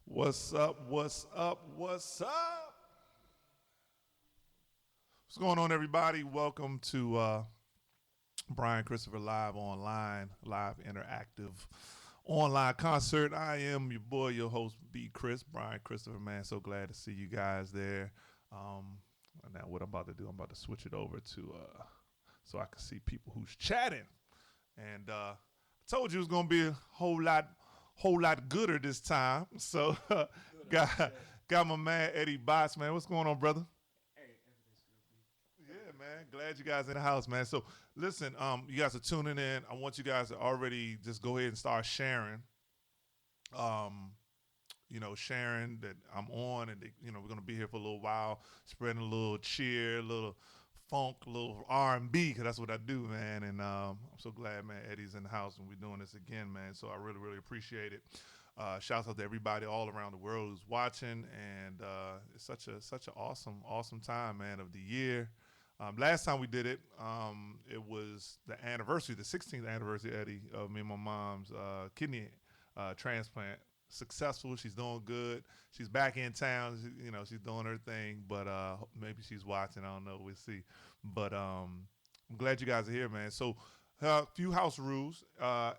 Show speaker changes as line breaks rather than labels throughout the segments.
What's up? What's up? What's up? What's going on, everybody? Welcome to Brian Christopher Live Online, Live Interactive Online Concert. I am your boy, your host, B. Chris, Brian Christopher, man. So glad to see you guys there. Um, and now, what I'm about to do, I'm about to switch it over to so I can see people who's chatting. And I told you it was gonna be a whole lot gooder this time. So got got my man Eddie Bots, man. What's going on, brother?
Hey, everything's good, B. How you
Yeah,
doing?
man. Glad you guys in the house, man. So listen, you guys are tuning in. I want you guys to already just go ahead and start sharing. Um, sharing that I'm on, and we're gonna be here for a little while, spreading a little cheer, a little funk, a little R&B, because that's what I do, man. And I'm so glad, man, Eddie's in the house and we're doing this again, man. So I really, really appreciate it. Shouts out to everybody all around the world who's watching, and it's such an awesome time, man, of the year. Last time we did it, it was the anniversary, the 16th anniversary, Eddie, of me and my mom's kidney transplant. Successful. She's doing good. She's back in town. She's doing her thing, but maybe she's watching. I don't know. We'll see. But I'm glad you guys are here, man. So, a few house rules. Part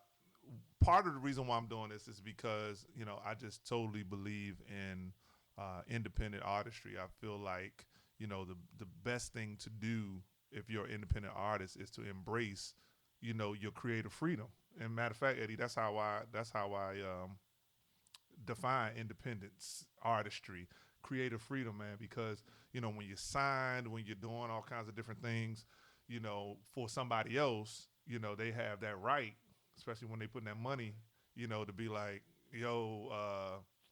of the reason why I'm doing this is because I just totally believe in independent artistry. I feel like the best thing to do if you're an independent artist is to embrace your creative freedom. And matter of fact, Eddie, that's how I define independence, artistry, creative freedom, man. Because when you're signed, when you're doing all kinds of different things, for somebody else, they have that right, especially when they put in that money, to be like, yo,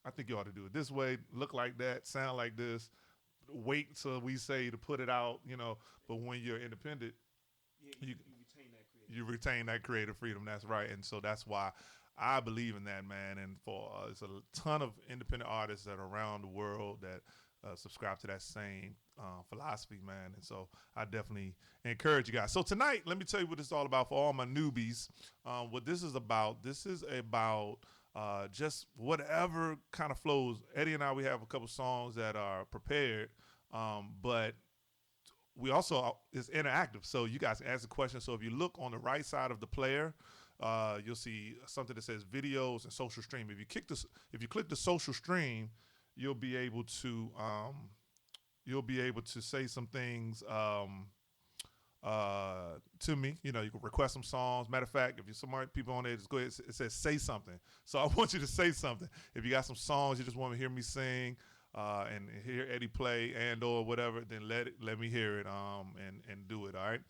I think you ought to do it this way, look like that, sound like this. Wait till we say to put it out. But when you're independent,
Yeah,
you
you retain that creative
you
freedom.
retain that creative freedom. That's right, and so that's why I believe in that, man. And for there's a ton of independent artists that are around the world that subscribe to that same philosophy, man. And so I definitely encourage you guys. So tonight, let me tell you what it's all about for all my newbies. What this is about. This is about just whatever kind of flows. Eddie and I, we have a couple songs that are prepared, but we also it's interactive, so you guys can ask a question. So if you look on the right side of the player, you'll see something that says videos and social stream. If you click the social stream, you'll be able to say some things to me. You can request some songs. Matter of fact, if you're smart people on there, just go ahead. It says say something. So I want you to say something. If you got some songs you just want to hear me sing, and hear Eddie play and/or whatever, then let me hear it and do it. All right.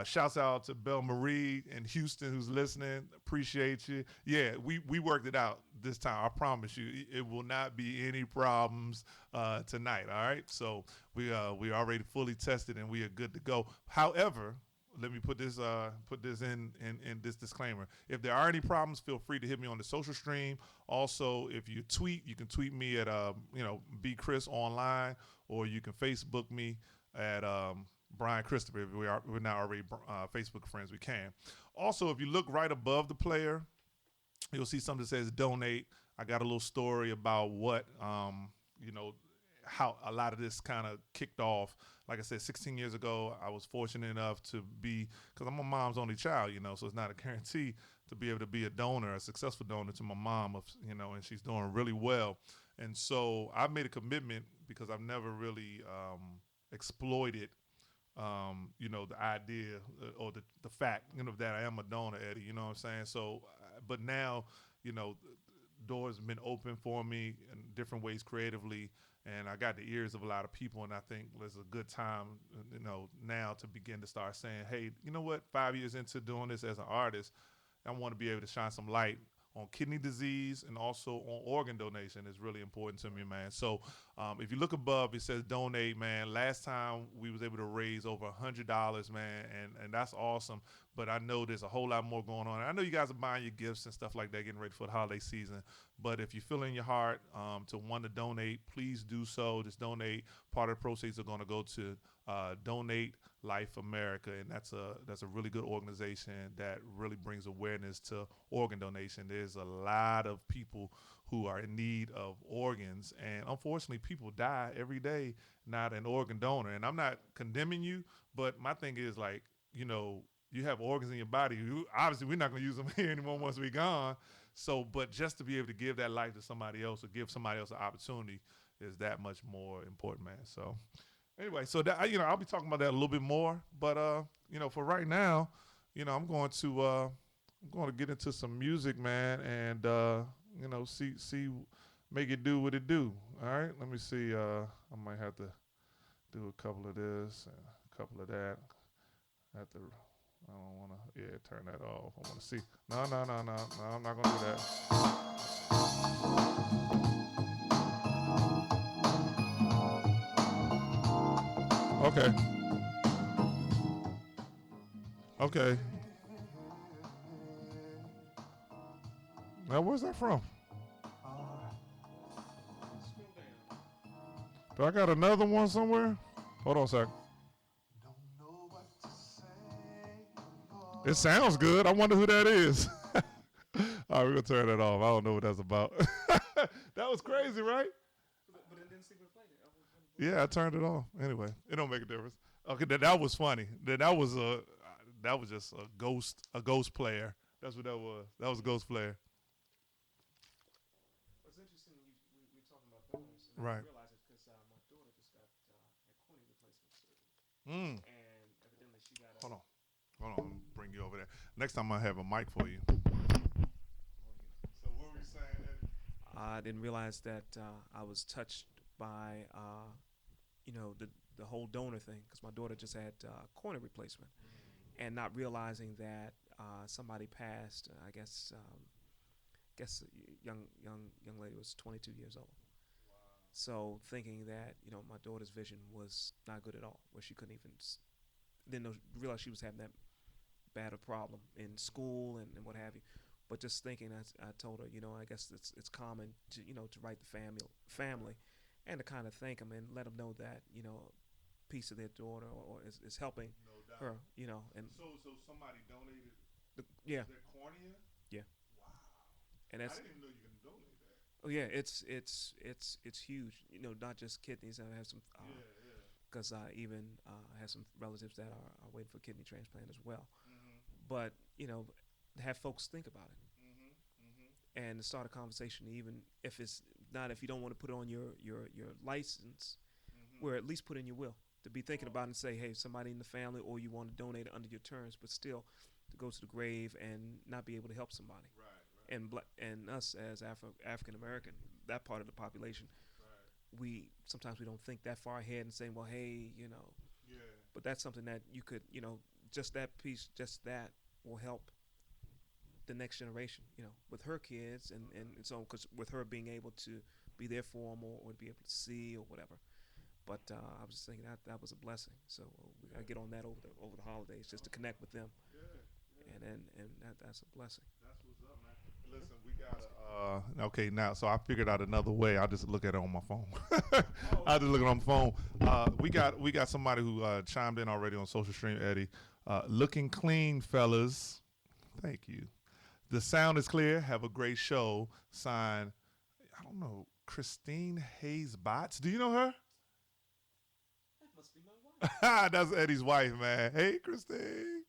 Shouts out to Belle Marie in Houston who's listening. Appreciate you. Yeah, we worked it out this time. I promise you, it will not be any problems tonight. All right. So we already fully tested and we are good to go. However, let me put this in this disclaimer. If there are any problems, feel free to hit me on the social stream. Also, if you tweet, you can tweet me at B Chris online, or you can Facebook me at Brian Christopher. If we're not already Facebook friends, we can. Also, if you look right above the player, you'll see something that says donate. I got a little story about what how a lot of this kind of kicked off. Like I said, 16 years ago, I was fortunate enough to be, because I'm my mom's only child, so it's not a guarantee to be able to be a donor, a successful donor to my mom, and she's doing really well. And so I've made a commitment because I've never really exploited the idea or the fact, that I am a donor, Eddie, you know what I'm saying? So, but now, you know, doors have been open for me in different ways creatively, and I got the ears of a lot of people, and I think there's a good time, now to begin to start saying, hey, you know what, 5 years into doing this as an artist, I want to be able to shine some light on kidney disease and also on organ donation is really important to me, man. So if you look above, it says donate, man. Last time we was able to raise over $100, man, and that's awesome. but I know there's a whole lot more going on. I know you guys are buying your gifts and stuff like that, getting ready for the holiday season. But if you feel in your heart to want to donate, please do so. Just donate. Part of the proceeds are going to go to Donate Life America, and that's a really good organization that really brings awareness to organ donation. There's a lot of people who are in need of organs, and unfortunately, people die every day not an organ donor. And I'm not condemning you, but my thing is like, you have organs in your body. Obviously, we're not going to use them here anymore once we're gone. So, but just to be able to give that life to somebody else or give somebody else an opportunity is that much more important, man. So, anyway, so that I'll be talking about that a little bit more. But for right now, I'm going to get into some music, man, and see make it do what it do. All right, let me see. I might have to do a couple of this and a couple of that. I have to. I don't want to. Yeah, turn that off. I want to see. No, no, no, no, no. I'm not gonna do that. Okay. Okay. Now, where's that from?
Scroll down.
Do I got another one somewhere? Hold on a sec. It sounds good. I wonder who that is. All right, we're gonna turn that off. I don't know what that's about. That was crazy, right?
But it didn't seem to play it.
Yeah, I turned it off. Anyway, it don't make a difference. Okay, that was funny. That was just a ghost player. That's what that was. That was a ghost player.
What's interesting, we're talking about donors, and I
Right.
didn't realize it because my daughter just got had cornea replacement surgery,
Mm.
and evidently she got a.
Hold on. Hold on. Bring you over there. Next time I have a mic for you. So what were you saying, Eddie?
I didn't realize that I was touched by the whole donor thing because my daughter just had cornea replacement, and not realizing that somebody passed. I guess young lady was 22 years old. So thinking that my daughter's vision was not good at all, where she couldn't even didn't know realize she was having that bad a problem in school and what have you. But just thinking, I told her, I guess it's common to to write the family, and to kind of thank them and let them know that a piece of their daughter or is helping
No doubt.
her, and
So somebody donated
yeah,
their cornea?
yeah,
Wow.
and
I
that's
didn't even know you could donate that.
oh yeah, it's huge. Not just kidneys. I have some
Yeah, yeah.
because even I have some relatives that are waiting for kidney transplant as well.
Mhm.
But have folks think about it
Mhm. Mhm.
and start a conversation, even if it's not if you don't want to put it on your license,
Mhm.
where at least put in your will to be thinking
Oh,
about it and say, hey, somebody in the family, or you want to donate it under your terms, but still to go to the grave and not be able to help somebody.
right, right,
And us as African American, that part of the population,
right.
we sometimes we don't think that far ahead and saying, well, hey,
Yeah.
but that's something that you could, just that piece, just that will help the next generation, with her kids and so because with her being able to be there for them or to be able to see or whatever. But I was just thinking that was a blessing. So we gotta
Yeah.
get on that over the holidays just to connect with them,
Yeah. Yeah.
and that's a blessing.
That's what's up, man. Listen, we gotta. Okay, now, so I figured out another way. I'll just look at it on my phone.
Oh,
I'll just look at it on my phone. We got somebody who chimed in already on social stream, Eddie. Looking clean, fellas. Thank you. The sound is clear. Have a great show. Signed, I don't know, Christine Hayes Bots. Do you know her?
that must be my wife.
That's Eddie's wife, man. Hey, Christine.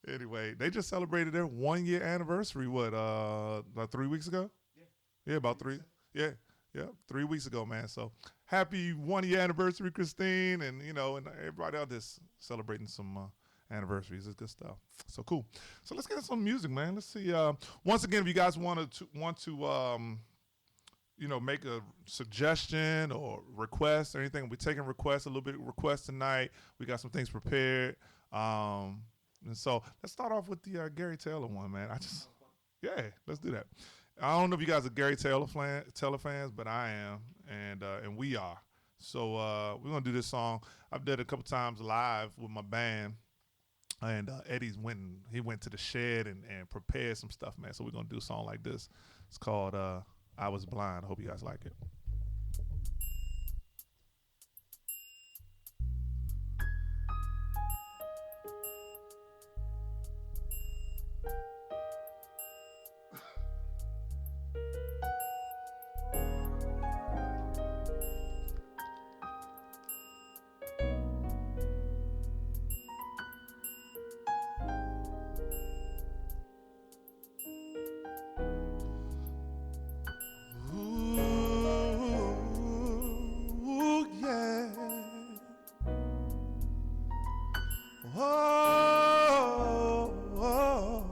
Anyway, they just celebrated their 1 year anniversary. What? About 3 weeks ago?
Yeah,
Yeah, about three.
December.
Yeah, yeah, 3 weeks ago, man. So happy 1 year anniversary, Christine, and and everybody out there celebrating some anniversaries. It's good stuff. So cool. So let's get into some music, man. Let's see. Once again, if you guys want to make a suggestion or request or anything, we're taking requests, a little bit of requests tonight. We got some things prepared. And so let's start off with the Gary Taylor one, man.
Sounds fun.
Yeah, let's do that. I don't know if you guys are Gary Taylor fans, but I am, and we are. So we're gonna do this song. I've did it a couple times live with my band. And Eddie's he went to the shed and prepared some stuff, man. So we're gonna do a song like this. It's called "I Was Blind." I hope you guys like it. Ooh, yeah. Oh, oh, oh.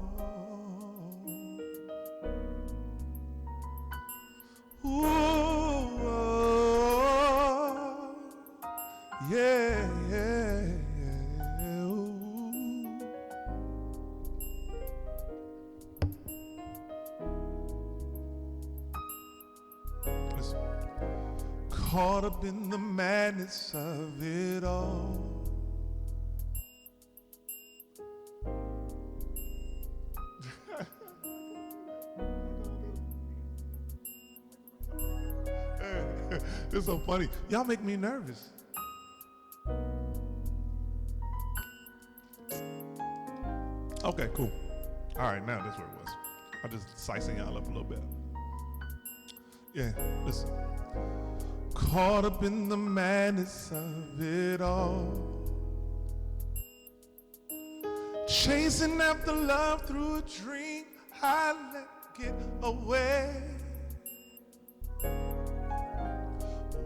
Ooh, oh, yeah, yeah, yeah. Ooh. Listen. Caught up in the madness of it all. It's so funny. Y'all make me nervous. Okay, cool. All right, now that's where it was. I'm just sizing y'all up a little bit. Yeah, listen. Caught up in the madness of it all. Chasing after love through a dream I let get away.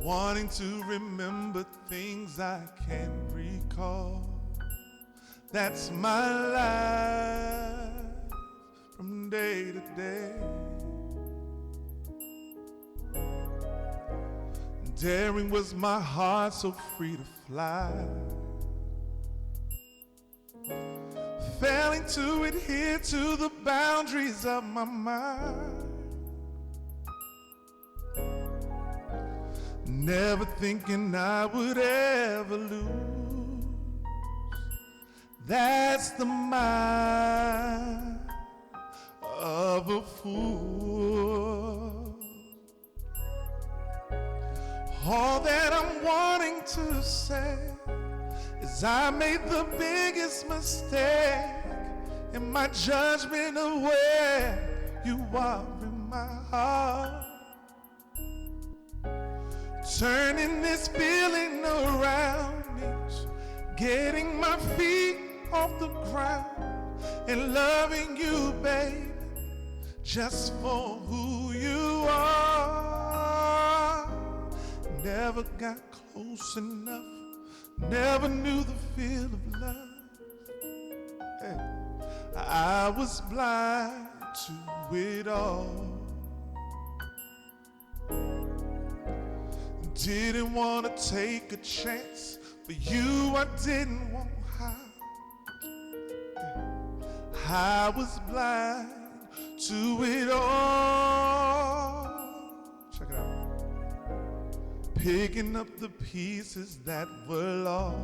Wanting to remember things I can't recall. That's my life from day to day. Daring was my heart, so free to fly. Failing to adhere to the boundaries of my mind. Never thinking I would ever lose. That's the mind of a fool. All that I'm wanting to say is I made the biggest mistake in my judgment of where you are in my heart. Turning this feeling around me, getting my feet off the ground and loving you, baby, just for who you are. Never got close enough, never knew the feel of love. Hey, I was blind to it all. Didn't want to take a chance, but you I didn't want how. I was blind to it all. Check it out. Picking up the pieces that were lost.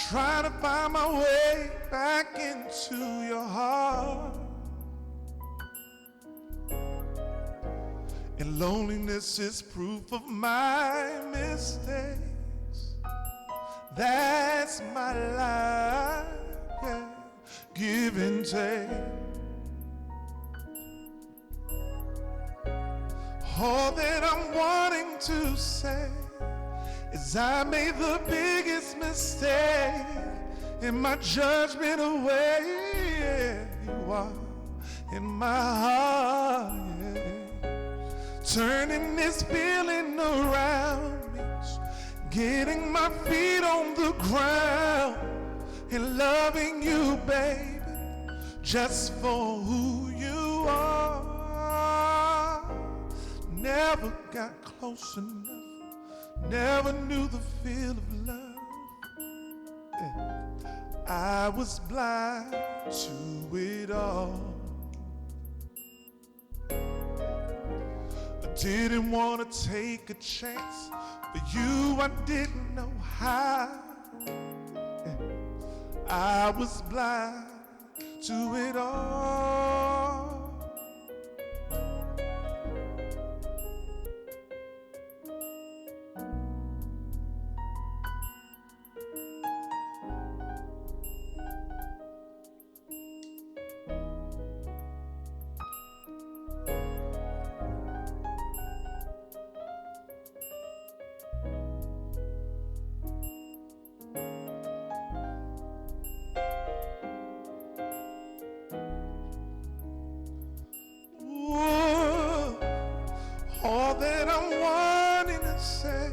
Trying to find my way back into your heart. And loneliness is proof of my mistakes. That's my life, yeah. Give and take. All that I'm wanting to say is I made the biggest mistake in my judgment of where you are in my heart, yeah. Turning this feeling around me, getting my feet on the ground and loving you, baby, just for who you are. Never got close enough, never knew the feel of love. Yeah. I was blind to it all. Didn't want to take a chance, but you I didn't know how. I was blind to it all. Ooh, all that I'm wanting to say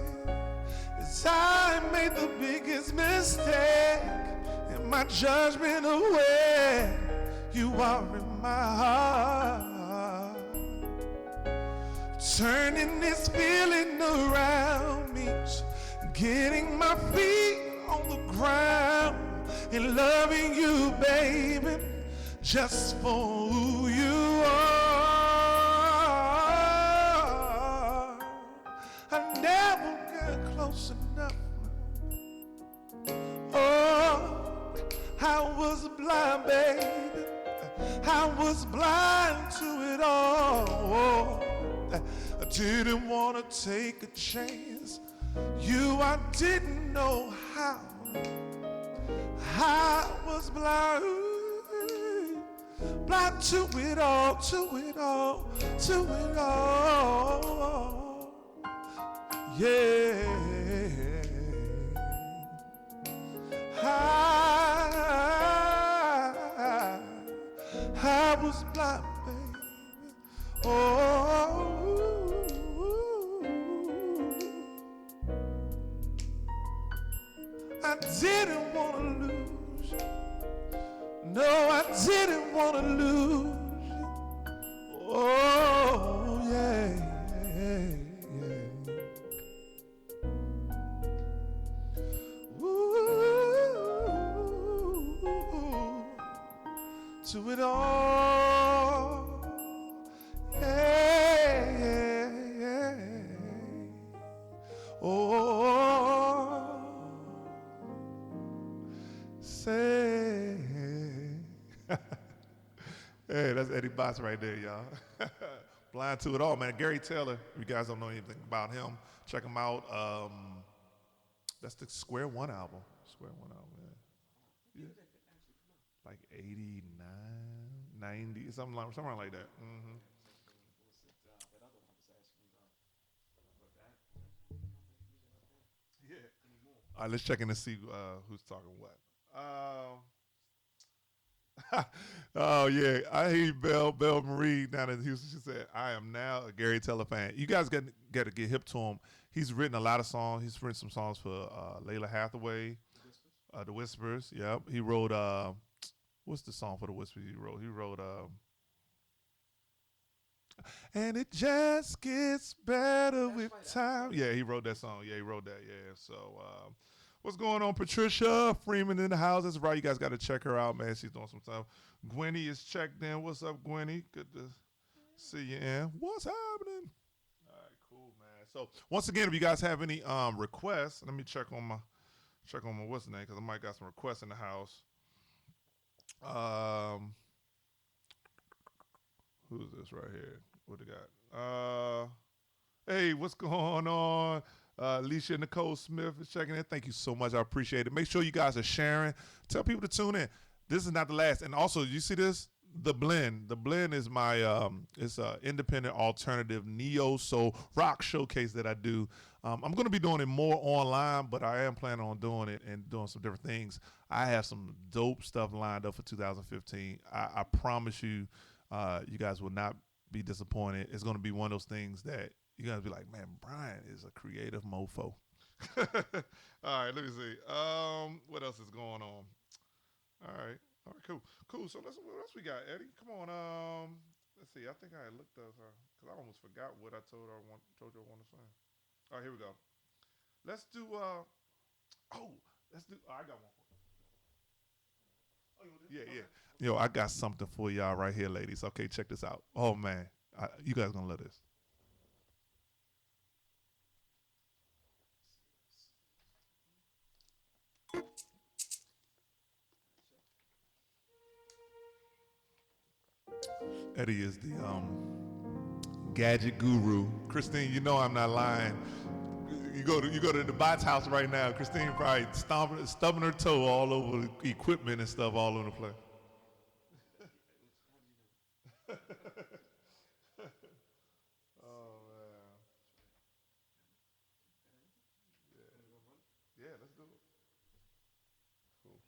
is I made the biggest mistake in my judgment of where you are in my heart. Turning this feeling around me, getting my feet on the ground and loving you, baby, just for who you are. I never got close enough. Oh, I was blind, baby. I was blind to it all. I didn't want to take a chance. I didn't know how. I was blind, blind to it all, to it all, to it all. Yeah. I was blind, baby. Oh, I didn't want to lose you. No, I didn't want to lose you. Oh, yeah, yeah, yeah. Ooh, to it all. Yeah, yeah, yeah. Oh, say. Hey, that's Eddie Boss right there, y'all. Blind to it all, man. Gary Taylor, if you guys don't know anything about him, check him out. That's the Square One album. Square One album, yeah. Yeah. Like 89, 90, something like that. Mm-hmm. Yeah. All right, let's check in to see who's talking what. Oh yeah, I hear you, Belle Marie down in Houston. She said, "I am now a Gary Taylor fan." You guys got to get hip to him. He's written a lot of songs. He's written some songs for Layla Hathaway, The Whispers. Yep. He wrote what's the song for The Whispers? He wrote and it just gets better with time. Yeah, he wrote that song. Yeah, he wrote that. Yeah. So, what's going on, Patricia Freeman in the house? That's right. You guys got to check her out, man. She's doing some stuff. Gwenny is checked in. What's up, Gwenny? Good to see you in. What's happening? All right, cool, man. So, once again, if you guys have any requests, let me check on my what's the name because I might got some requests in the house. Um, who's this right here? What they got? Hey, what's going on? Alicia Nicole Smith is checking in. Thank you so much. I appreciate it. Make sure you guys are sharing. Tell people to tune in. This is not the last. And also, you see this? The Blend. The Blend is my it's a independent alternative neo soul rock showcase that I do. I'm going to be doing it more online, but I am planning on doing it and doing some different things. I have some dope stuff lined up for 2015. I promise you, you guys will not be disappointed. It's going to be one of those things that you're going to be like, man, Brian is a creative mofo. All right, let me see. What else is going on? All right. All right, cool. Cool. So what else we got, Eddie? Come on. Let's see. I think I looked up because I almost forgot what I told you I want to say. All right, here we go. Let's do oh, let's do I got one for you. Yeah, yeah. Yo, I got something for y'all right here, ladies. Okay, check this out. Oh man. You guys gonna love this. Eddie is the gadget guru. Christine, you know I'm not lying. You go to the bot's house right now. Christine probably stubbing her toe all over the equipment and stuff all over the place. Oh man. Yeah, let's do it. Cool.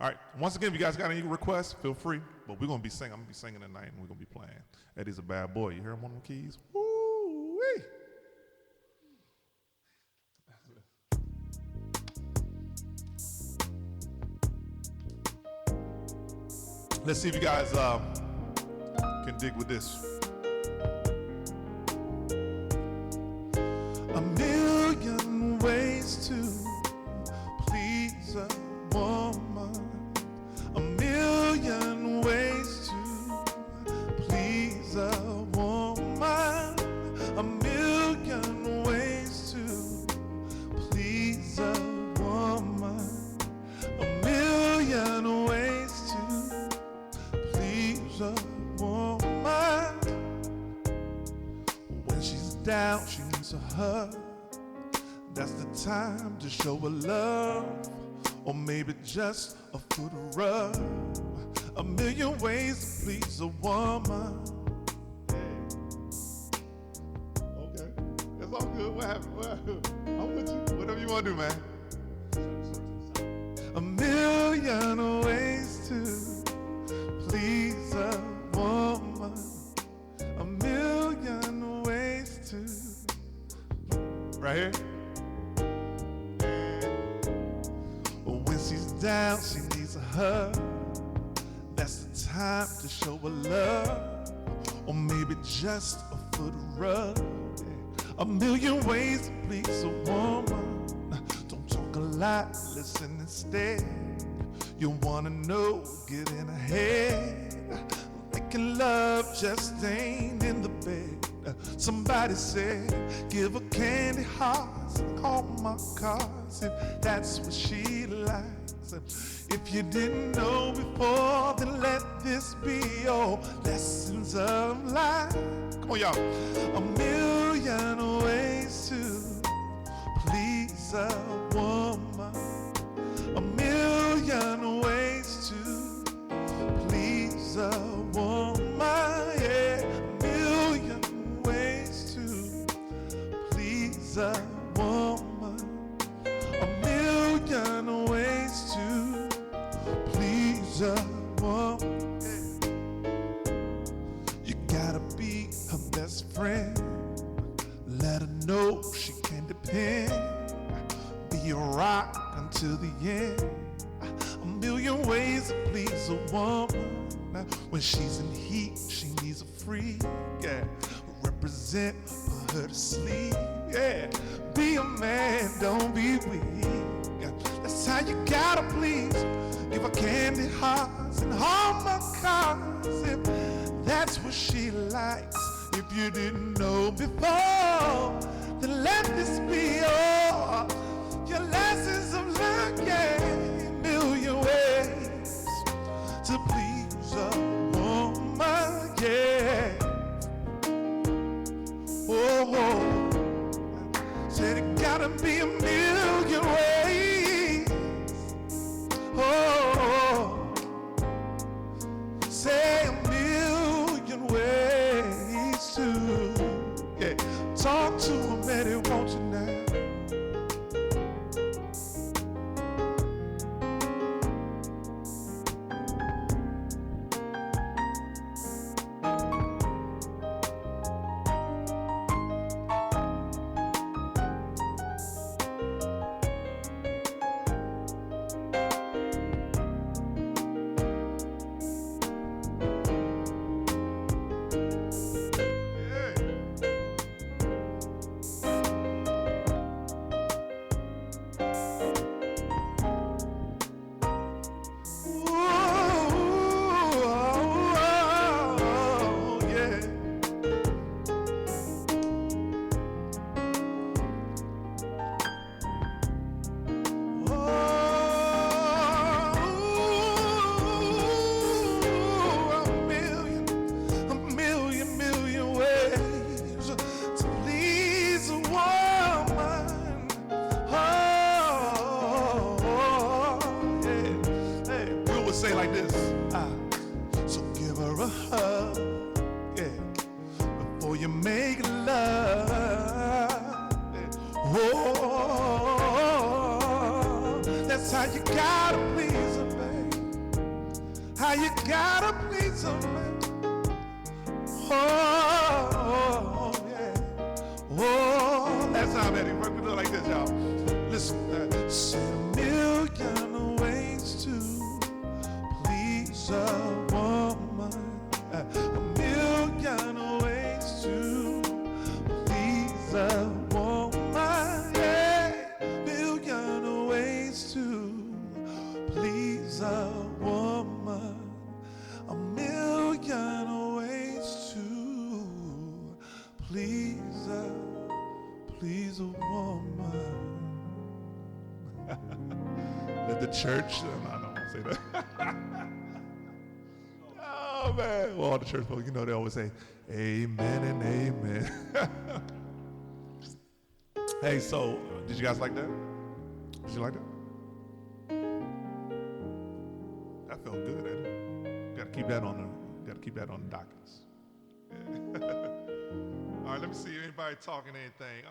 All right. Once again, if you guys got any requests, feel free. But we're gonna be singing. I'm gonna be singing tonight, and we're gonna be playing. Eddie's a bad boy. You hear him on the keys? Woo-wee. Let's see if you guys can dig with this. A million ways to please a woman. A million ways to please a woman. A million ways to please a woman. A million ways to please a woman. When she's down, she needs a hug. That's the time to show her love, or maybe just a foot rub. A million ways to please a woman. Okay, it's all good. What happened? What happened? I'm with you. Whatever you want to do, man. A million ways to please a woman. A million ways to. Right here. When she's down, she needs a hug. That's the time to show her love, or maybe just a foot rub. A million ways to please a woman. Don't talk a lot, listen instead. You wanna know, get in her head. Making love just ain't in the bed. Somebody said, give her candy hearts and call my cards, if that's what she likes. If you didn't know before, then let this be your lessons of life. Come on, y'all. A million ways to please a woman. A million ways to please a woman. Yeah, a million ways to please a woman. A million ways to please a woman. You gotta be her best friend. Let her know she can depend. Be a rock until the end. A million ways to please a woman. When she's in heat, she needs a freak. Yeah, represent, put her to sleep. Yeah, be a man, don't be weak. That's how you gotta please. Give her candy hearts and Hallmark cards, if that's what she likes. If you didn't know before, then let this be your lessons of life. Yeah, a million ways to please a woman. Yeah. Oh, said it gotta be a million ways. Oh, say a million ways to. Yeah, talk to him, Eddie, won't you now? Oh, you make love. Oh, that's how you gotta please a man. How you gotta please a man. Oh, yeah. Oh, that's how many. We're gonna do it like this, y'all. Listen, say a million ways to please a woman. A million ways to please a woman. Yeah, million ways to please a woman. A million ways to please a woman. Let the church, no, I don't want to say that. Oh man, well, all the church folks, you know, they always say amen and amen. Hey, so did you guys like that? Did you like that? That felt good, didn't it? Gotta keep that on the dockets. Yeah. All right, let me see anybody talking anything.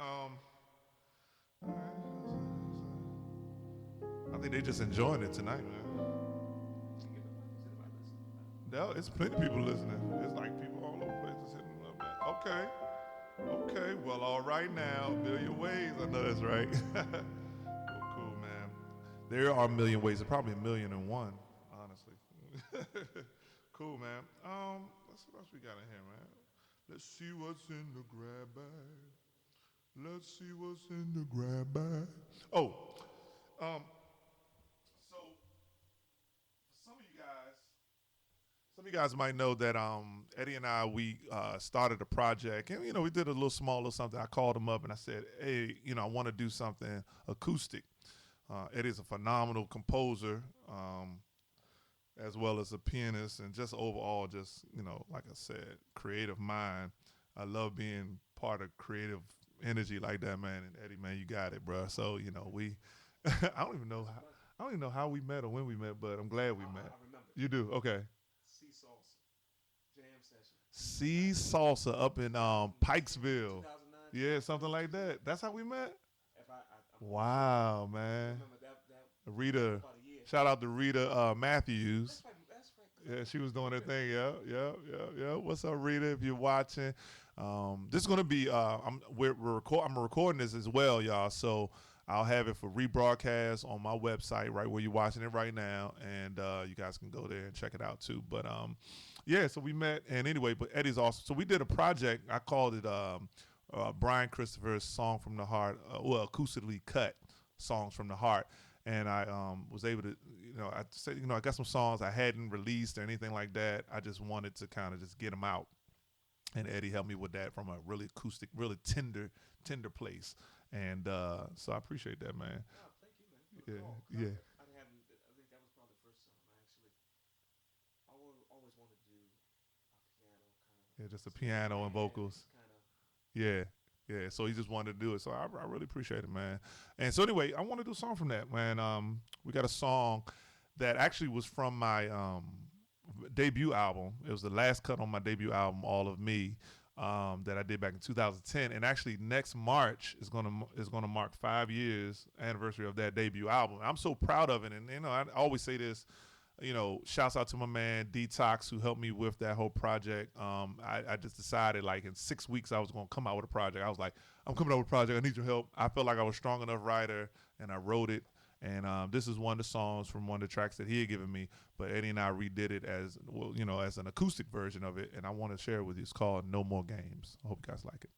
I think they just enjoying it tonight, man. No, it's plenty of people listening. It's like people all over the place just hitting them up. Okay. Okay, well, all right now, a million ways. I know that's right. Well, cool, man. There are a million ways. There's probably 1,000,001, honestly. Cool, man. Let's see what else we got in here, man. Let's see what's in the grab bag. Let's see what's in the grab bag. Oh, so some of you guys might know that Eddie and I, we started a project, and we did a little small little something. I called him up and I said, hey, I want to do something acoustic. Eddie's a phenomenal composer, as well as a pianist, and just overall, just like I said, creative mind. I love being part of creative energy like that, man. And Eddie, man, you got it, bro. So we, I don't even know how we met or when we met, but I'm glad we met.
I remember.
You do, okay.
C Salsa Jam Session.
C Salsa up in Pikesville.
2009.
Yeah, something like that. That's how we met.
If I
Wow,
I
man.
remember that
Rita,
about a year.
shout out to Rita Matthews.
That's right.
Yeah, she was doing her thing. Yeah. What's up, Rita? If you're watching, this is gonna be. I'm recording this as well, y'all. So I'll have it for rebroadcast on my website, right where you're watching it right now, and you guys can go there and check it out too. But yeah. So we met, and anyway, but Eddie's awesome. So we did a project. I called it Brian Christopher's "Song from the Heart," acoustically cut songs from the heart. And I was able to, I said, I got some songs I hadn't released or anything like that. I just wanted to kind of just get them out. And Eddie helped me with that from a really acoustic, really tender place. And so I appreciate that, man.
Oh, thank you, man.
Yeah.
I think that was probably the first song I always wanted to do a piano kind of.
Yeah, just a piano and vocals. Yeah. Yeah, so he just wanted to do it. So I really appreciate it, man. And so anyway, I want to do a song from that, man. We got a song that actually was from my debut album. It was the last cut on my debut album, All of Me, that I did back in 2010. And actually, next March is gonna mark 5 years anniversary of that debut album. I'm so proud of it, and I always say this. Shouts out to my man Detox who helped me with that whole project. I just decided like in 6 weeks I was gonna come out with a project. I was like, I'm coming out with a project. I need your help. I felt like I was a strong enough writer, and I wrote it. And this is one of the songs from one of the tracks that he had given me. But Eddie and I redid it as well, as an acoustic version of it. And I want to share it with you. It's called No More Games. I hope you guys like it.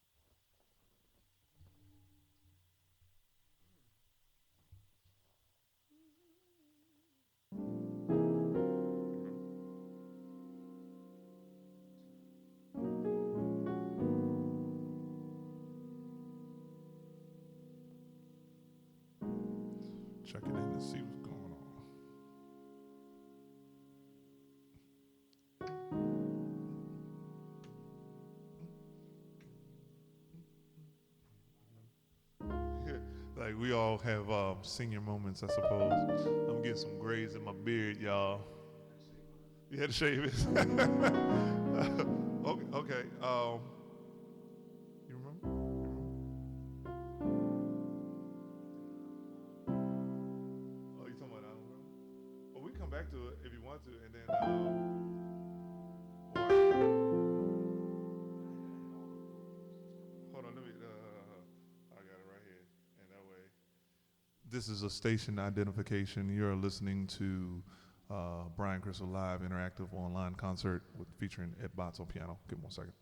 Check it in to see what's going on. Like we all have senior moments, I suppose. I'm getting some grays in my beard, y'all. You had to shave it. Okay. to it if you want to, and then hold on, let me. I got it right here, and that way. This is a station identification. You're listening to Brian Crystal live interactive online concert with featuring Ed Botts on piano. Give me 1 second.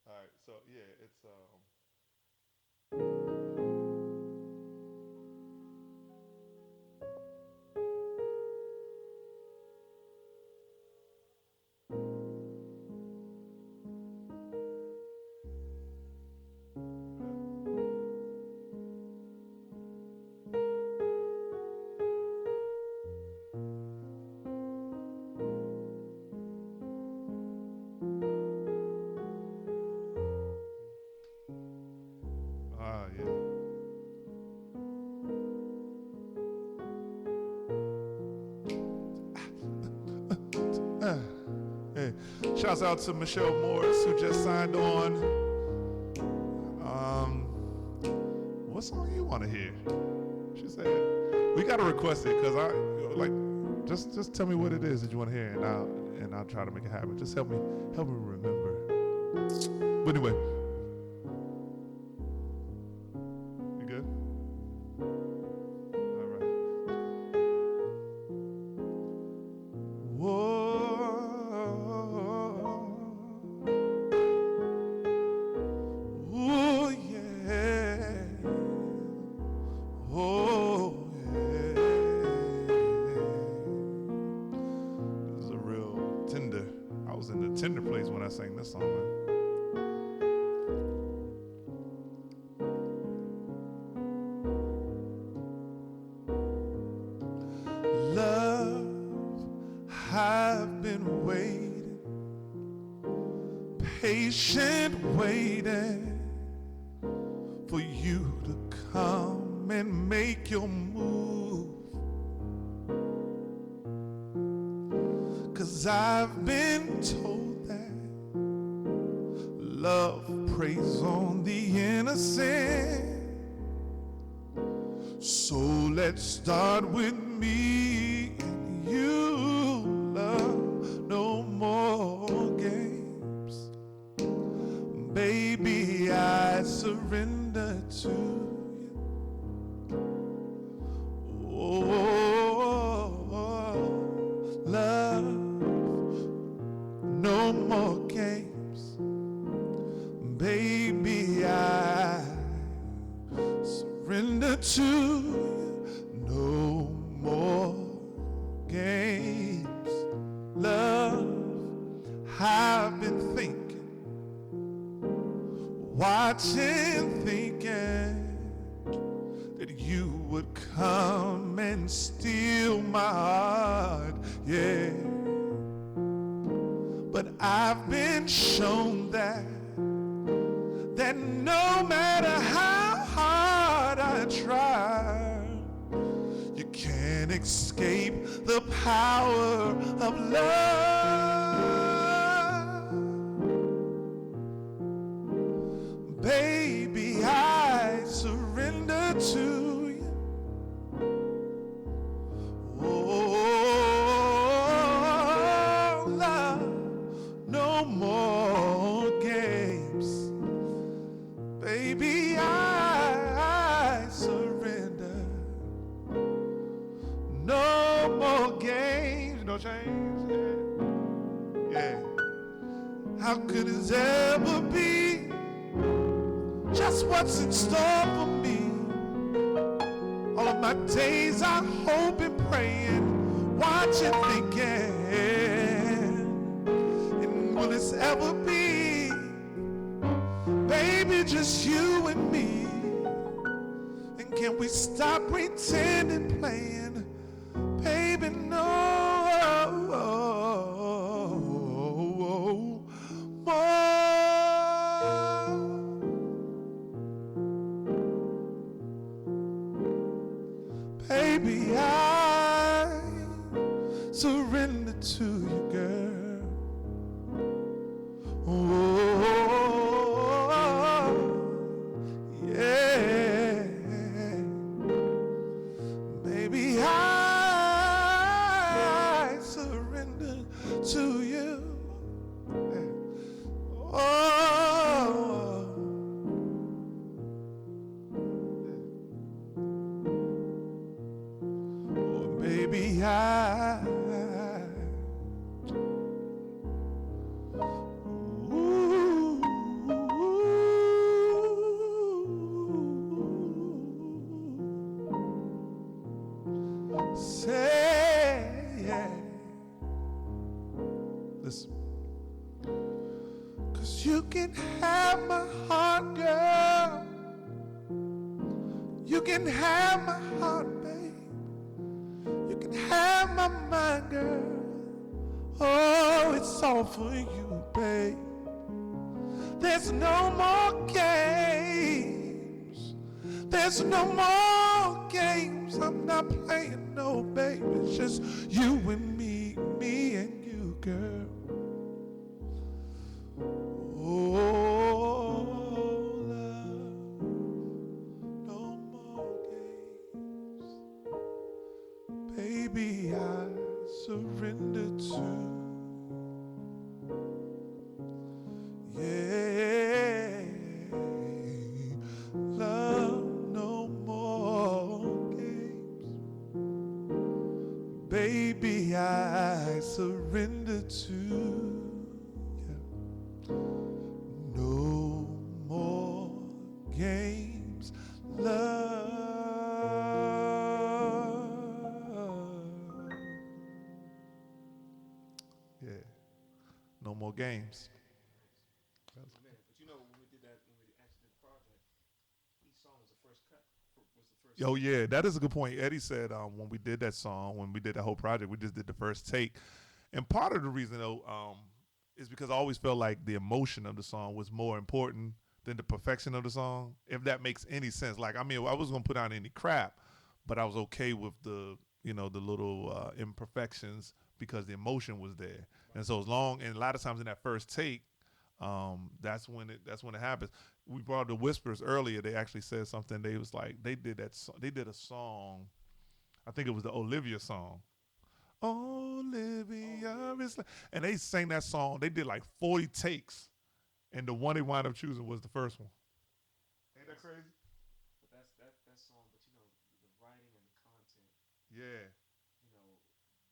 All right, so yeah, it's yeah. Hey, shouts out to Michelle Morris who just signed on. What song you want to hear? She said we gotta request it because I like just tell me what it is that you want to hear and I'll try to make it happen. Just help me remember. But anyway, you good? All right. Whoa. Oh yeah. Oh yeah. This is a real tender. I was in the tender place when I sang this song, man. Love, I've been waiting, patient waiting for you to come and make your move. 'Cause I've been told that love preys on the innocent. So let's start with me and you, love, no more games. Baby, I surrender to you. Oh, love, no more games. Baby, I surrender to you. No more games. Love, I've been thinking, watching, thinking that you would come and steal my heart, yeah. But I've been shown that no matter how hard I try, you can't escape the power of love. Baby, I surrender to you. Oh, love, no more games. Baby, I surrender. No more games, no change. Yeah. How could it ever be just what's in store for me? All of my days I hope and praying, watching, thinking, and will this ever be? Baby, just you and me. And can we stop pretending, playing? Baby, no more. Baby, I surrender to you, girl. Oh, yeah. Baby, I Oh, oh baby, ooh, say, yeah. Listen. 'Cause you can have my heart, girl. You can have my heart, babe. You can have my mind, girl. Oh, it's all for you, babe. There's no more games. There's no more games. I'm not playing, no, babe. It's just you and me and you, girl. Oh, love, no more games. Baby, I surrender to. Yeah, love, no more games. Baby, I surrender to. No more games, love. Yeah, no more games.
Amen. But you know, when we did that, when we actually did the project, each song was the first cut. Was the first
Oh
take.
yeah, that is a good point. Eddie said when we did that song, when we did that whole project, we just did the first take. And part of the reason though is because I always felt like the emotion of the song was more important than the perfection of the song. If that makes any sense. Like I mean, I wasn't gonna put out any crap, but I was okay with the the little imperfections because the emotion was there. And so as long and a lot of times in that first take, that's when it happens. We brought up the Whispers earlier. They actually said something. They was like they did that. They did a song. I think it was the Olivia song. Olivia is like, and they sang that song. They did like 40 takes, and the one they wound up choosing was the first one. Ain't that crazy?
But that song. But you know, the writing and the content.
Yeah,
You know,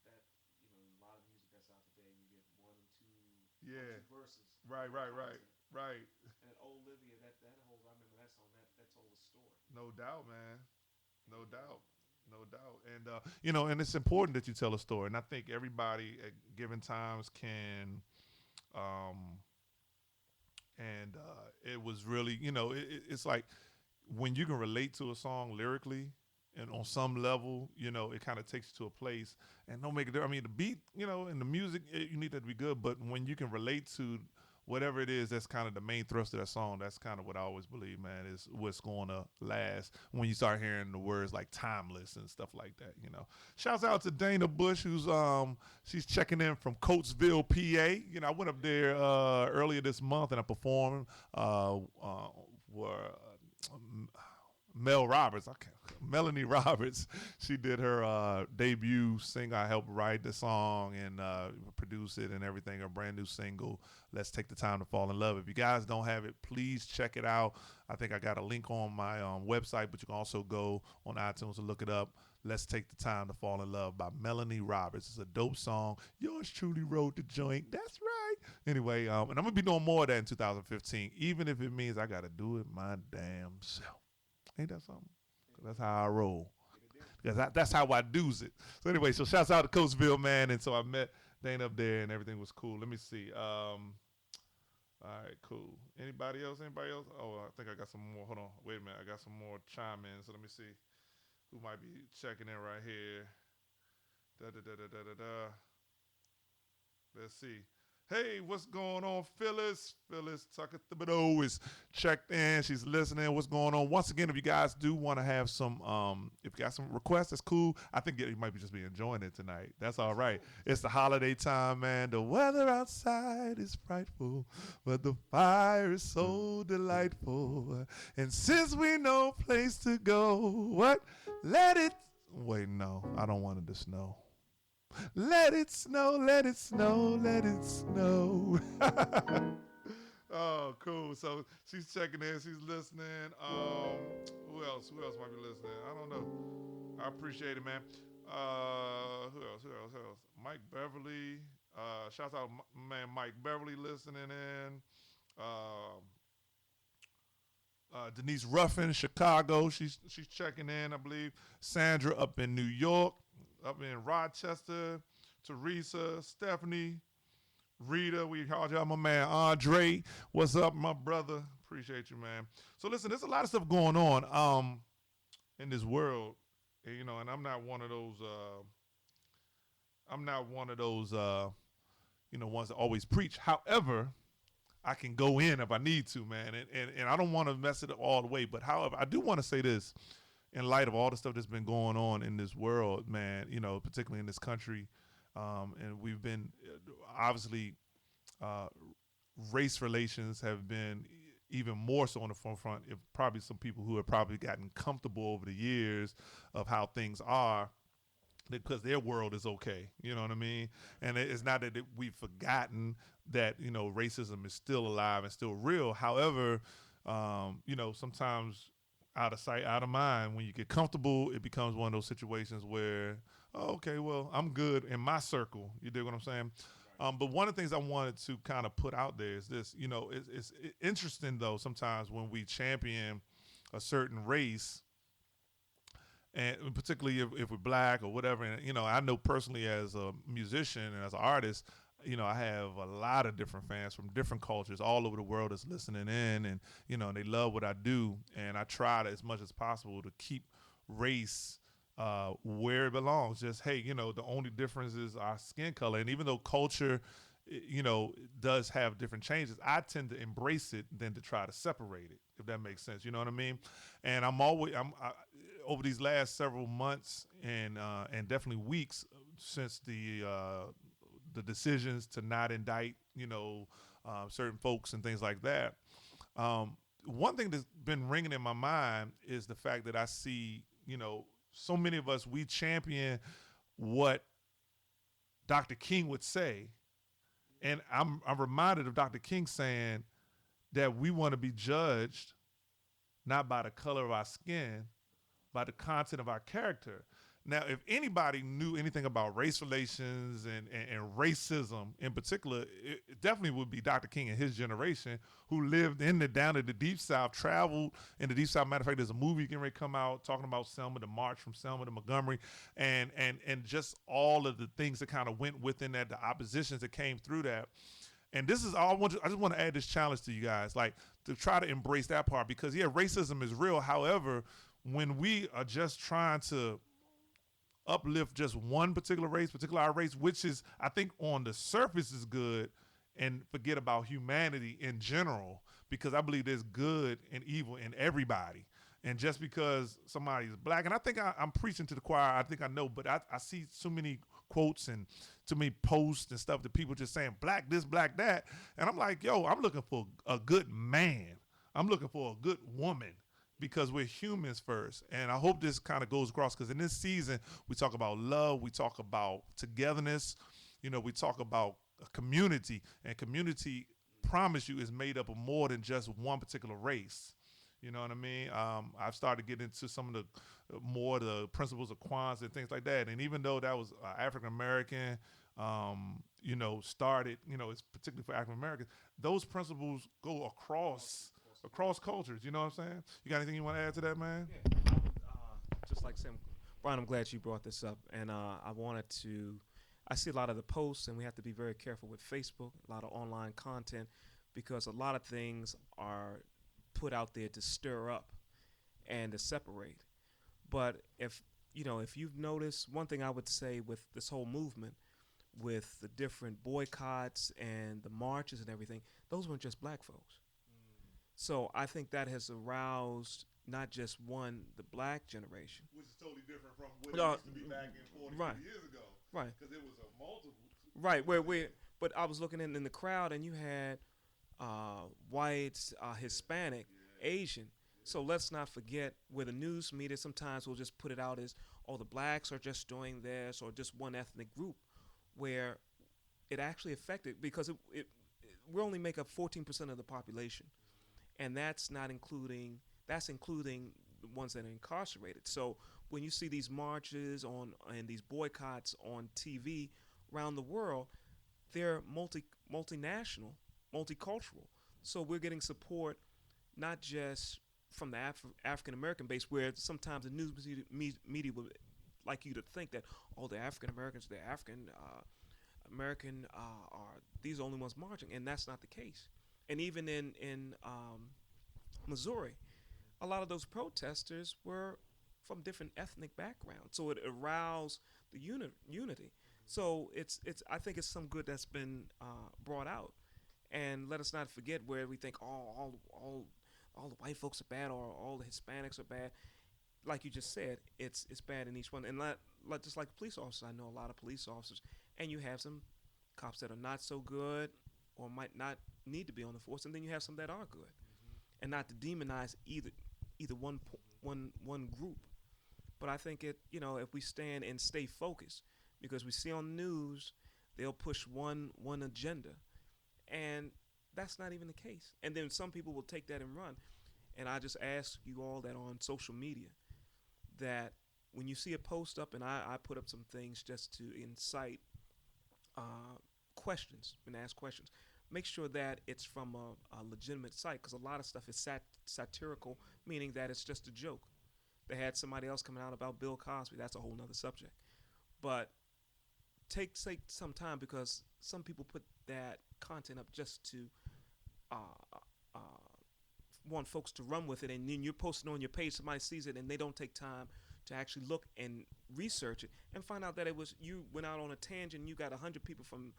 that a lot of music that's out today. You get
yeah.
two verses,
Right,
no
right, right,
content.
right.
And Olivia, that whole I remember that song. That told a story.
No doubt, man. No
And
doubt. No doubt. And and it's important that you tell a story. And I think everybody at given times can um and it was really, it's like when you can relate to a song lyrically and on some level, it kind of takes you to a place and don't make it. I mean, the beat, and the music, you need that to be good. But when you can relate to whatever it is, that's kind of the main thrust of that song. That's kind of what I always believe, man, is what's going to last when you start hearing the words like timeless and stuff like that. Shouts out to Dana Bush, who's she's checking in from Coatesville, PA. I went up there earlier this month and I performed for Mel Roberts. Melanie Roberts. She did her debut single. I helped write the song and produce it and everything. Her brand new single, Let's Take the Time to Fall in Love. If you guys don't have it, please check it out. I think I got a link on my website, but you can also go on iTunes and look it up. Let's Take the Time to Fall in Love by Melanie Roberts. It's a dope song. Yours truly wrote the joint. That's right. Anyway, and I'm going to be doing more of that in 2015, even if it means I got to do it my damn self. Ain't that something? That's how I roll. Because that's how I do's it. So anyway, so shouts out to Coatesville, man. And so I met Dane up there and everything was cool. Let me see. All right, cool. Anybody else? Anybody else? Oh, I think I got some more. Hold on. Wait a minute. I got some more chime in. So let me see who might be checking in right here. Da da da da da da da. Let's see. Hey, what's going on, Phyllis? Phyllis Tucker Thibodeau is checked in. She's listening. What's going on? Once again, if you guys do want to have some, if you got some requests, that's cool. I think you might be just be enjoying it tonight. That's all right. It's the holiday time, man. The weather outside is frightful, but the fire is so delightful. And since we no place to go, what? Let it. Wait, no, I don't want it to snow. Let it snow, let it snow, let it snow. So she's checking in. She's listening. Who else? Who else might be listening? I don't know. I appreciate it, man. Who else? Who else? Who else? Mike Beverly. Shouts out, man. Mike Beverly listening in. Uh, Denise Ruffin, Chicago. She's checking in, I believe. Sandra up in New York, up in Rochester. Teresa, Stephanie, Rita. We called y'all my man Andre. What's up, my brother? Appreciate you, man. So listen, there's a lot of stuff going on in this world, and I'm not one of those. I'm not one of those. Ones that always preach. However, I can go in if I need to, man. And I don't want to mess it up all the way. But however, I do want to say this in light of all the stuff that's been going on in this world, man, particularly in this country. And we've been obviously uh, race relations have been even more so on the forefront. If probably some people who have probably gotten comfortable over the years of how things are because their world is okay. You know what I mean? And it's not that we've forgotten that racism is still alive and still real. However, sometimes out of sight, out of mind. When you get comfortable, it becomes one of those situations where, oh, okay, well, I'm good in my circle. You dig what I'm saying? But one of the things I wanted to kind of put out there is this. It's interesting though sometimes when we champion a certain race and particularly if we're black or whatever. And I know personally as a musician and as an artist, I have a lot of different fans from different cultures all over the world that's listening in, and they love what I do, and I try to, as much as possible, to keep race where it belongs. Just hey, the only difference is our skin color, and even though culture does have different changes, I tend to embrace it than to try to separate it, if that makes sense. You know what I mean? And over these last several months and definitely weeks since the decisions to not indict certain folks and things like that. One thing that's been ringing in my mind is the fact that I see so many of us, we champion what Dr. King would say, and I'm reminded of Dr. King saying that we want to be judged not by the color of our skin, by the content of our character. Now, if anybody knew anything about race relations and racism in particular, it definitely would be Dr. King and his generation, who lived down in the Deep South, traveled in the Deep South. Matter of fact, there's a movie getting ready to come out talking about Selma, the march from Selma to Montgomery, and just all of the things that kind of went within that, the oppositions that came through that. And this is all I just want to add this challenge to you guys, like to try to embrace that part, because yeah, racism is real. However, when we are just trying to uplift just one particular race, particular our race, which is, I think, on the surface is good, and forget about humanity in general, because I believe there's good and evil in everybody. And just because somebody is black, and I think I'm preaching to the choir, I think I know, but I see so many quotes and too many posts and stuff that people just saying black this, black that. And I'm like, yo, I'm looking for a good man. I'm looking for a good woman, because we're humans first. And I hope this kind of goes across, because in this season, we talk about love, we talk about togetherness, we talk about a community, and community, promise you, is made up of more than just one particular race. You know what I mean? I've started getting into some of the more the principles of Kwanzaa and things like that. And even though that was African American, started, it's particularly for African Americans, those principles go across cultures. You know what I'm saying? You got anything you want to add to that, man?
Yeah, I would, just like Sam, Brian, I'm glad you brought this up, and I wanted to. I see a lot of the posts, and we have to be very careful with Facebook, a lot of online content, because a lot of things are put out there to stir up and to separate. But if you've noticed, one thing I would say with this whole movement, with the different boycotts and the marches and everything, those weren't just black folks. So I think that has aroused not just the black generation.
Which is totally different from what it used to be back in 40,
right,
50 years ago.
Right.
Because it was a multiple.
Right. But I was looking in the crowd, and you had whites, Hispanic, Asian. So let's not forget where the news media sometimes will just put it out as, oh, the blacks are just doing this, or just one ethnic group, where it actually affected, because we only make up 14% of the population. and that's including the ones that are incarcerated. So when you see these marches on and these boycotts on TV around the world, they're multinational, multicultural. So we're getting support not just from the African American base, where sometimes the news media would like you to think that, oh, the African Americans, the African American are these only ones marching, and that's not the case. And even in Missouri, a lot of those protesters were from different ethnic backgrounds, so it aroused the unity. So it's I think it's some good that's been brought out, and let us not forget where we think, oh, all the white folks are bad or all the Hispanics are bad. Like you just said, it's bad in each one. And just like police officers, I know a lot of police officers, and you have some cops that are not so good or might not need to be on the force, and then you have some that are good, and not to demonize either one group. But I think if we stand and stay focused, because we see on the news they'll push one agenda, and that's not even the case. And then some people will take that and run. And I just ask you all that on social media that when you see a post up, and I put up some things just to incite questions and ask questions, make sure that it's from a legitimate site, because a lot of stuff is satirical, meaning that it's just a joke. They had somebody else coming out about Bill Cosby. That's a whole nother subject. But take some time, because some people put that content up just to uh, uh, want folks to run with it, and then you're posting on your page, somebody sees it and they don't take time to actually look and research it and find out that it was you went out on a tangent and you got 100 people from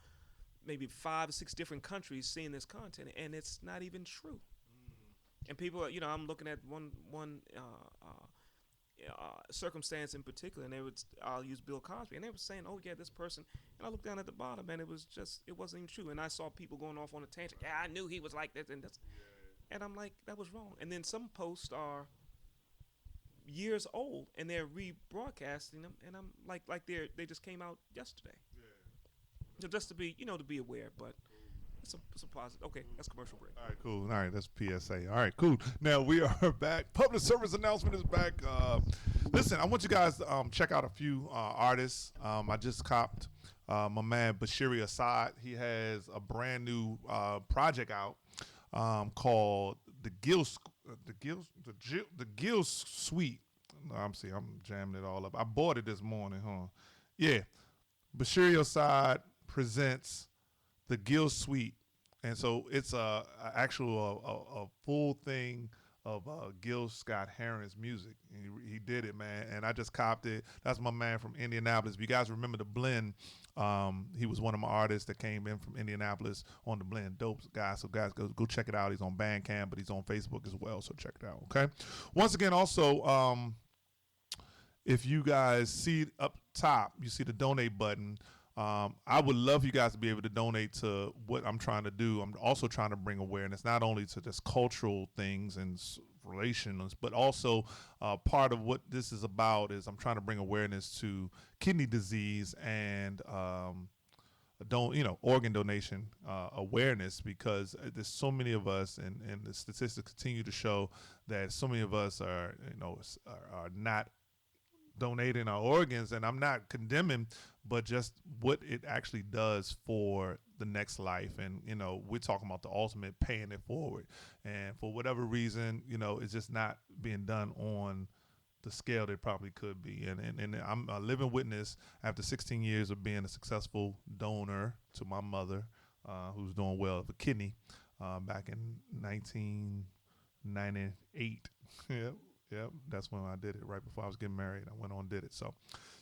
maybe 5 or 6 different countries seeing this content, and it's not even true. And people, I'm looking at one circumstance in particular, and I'll use Bill Cosby, and they were saying, "Oh yeah, this person," and I looked down at the bottom, and it wasn't even true, and I saw people going off on a tangent. Yeah, I knew he was like this and this, and I'm like, that was wrong. And then some posts are years old, and they're rebroadcasting them, and I'm like they just came out yesterday. So just to be aware, but it's a positive. Okay, that's commercial break.
All right, cool. All right, that's PSA. All right, cool. Now we are back. Public service announcement is back. Listen, I want you guys to check out a few artists. I just copped my man Bashiri Assad. He has a brand new project out called the Gill Suite. No, I'm jamming it all up. I bought it this morning, huh? Yeah, Bashiri Assad presents the Gill Suite, and so it's a actual a full thing of Gil Scott Heron's music. He did it, man, and I just copped it. That's my man from Indianapolis. If you guys remember the Blend, he was one of my artists that came in from Indianapolis on the Blend. Dope guy. So guys, go check it out. He's on Bandcamp, but he's on Facebook as well. So check it out. Okay. Once again, also, if you guys see up top, you see the donate button. I would love you guys to be able to donate to what I'm trying to do. I'm also trying to bring awareness not only to just cultural things and relations, but also part of what this is about is I'm trying to bring awareness to kidney disease and organ donation awareness, because there's so many of us, and the statistics continue to show that so many of us are not donating our organs, and I'm not condemning, but just what it actually does for the next life. And we're talking about the ultimate paying it forward, and for whatever reason, it's just not being done on the scale that it probably could be. And I'm a living witness after 16 years of being a successful donor to my mother, who's doing well of a kidney, back in 1998. Yep, that's when I did it, right before I was getting married. I went on and did it. So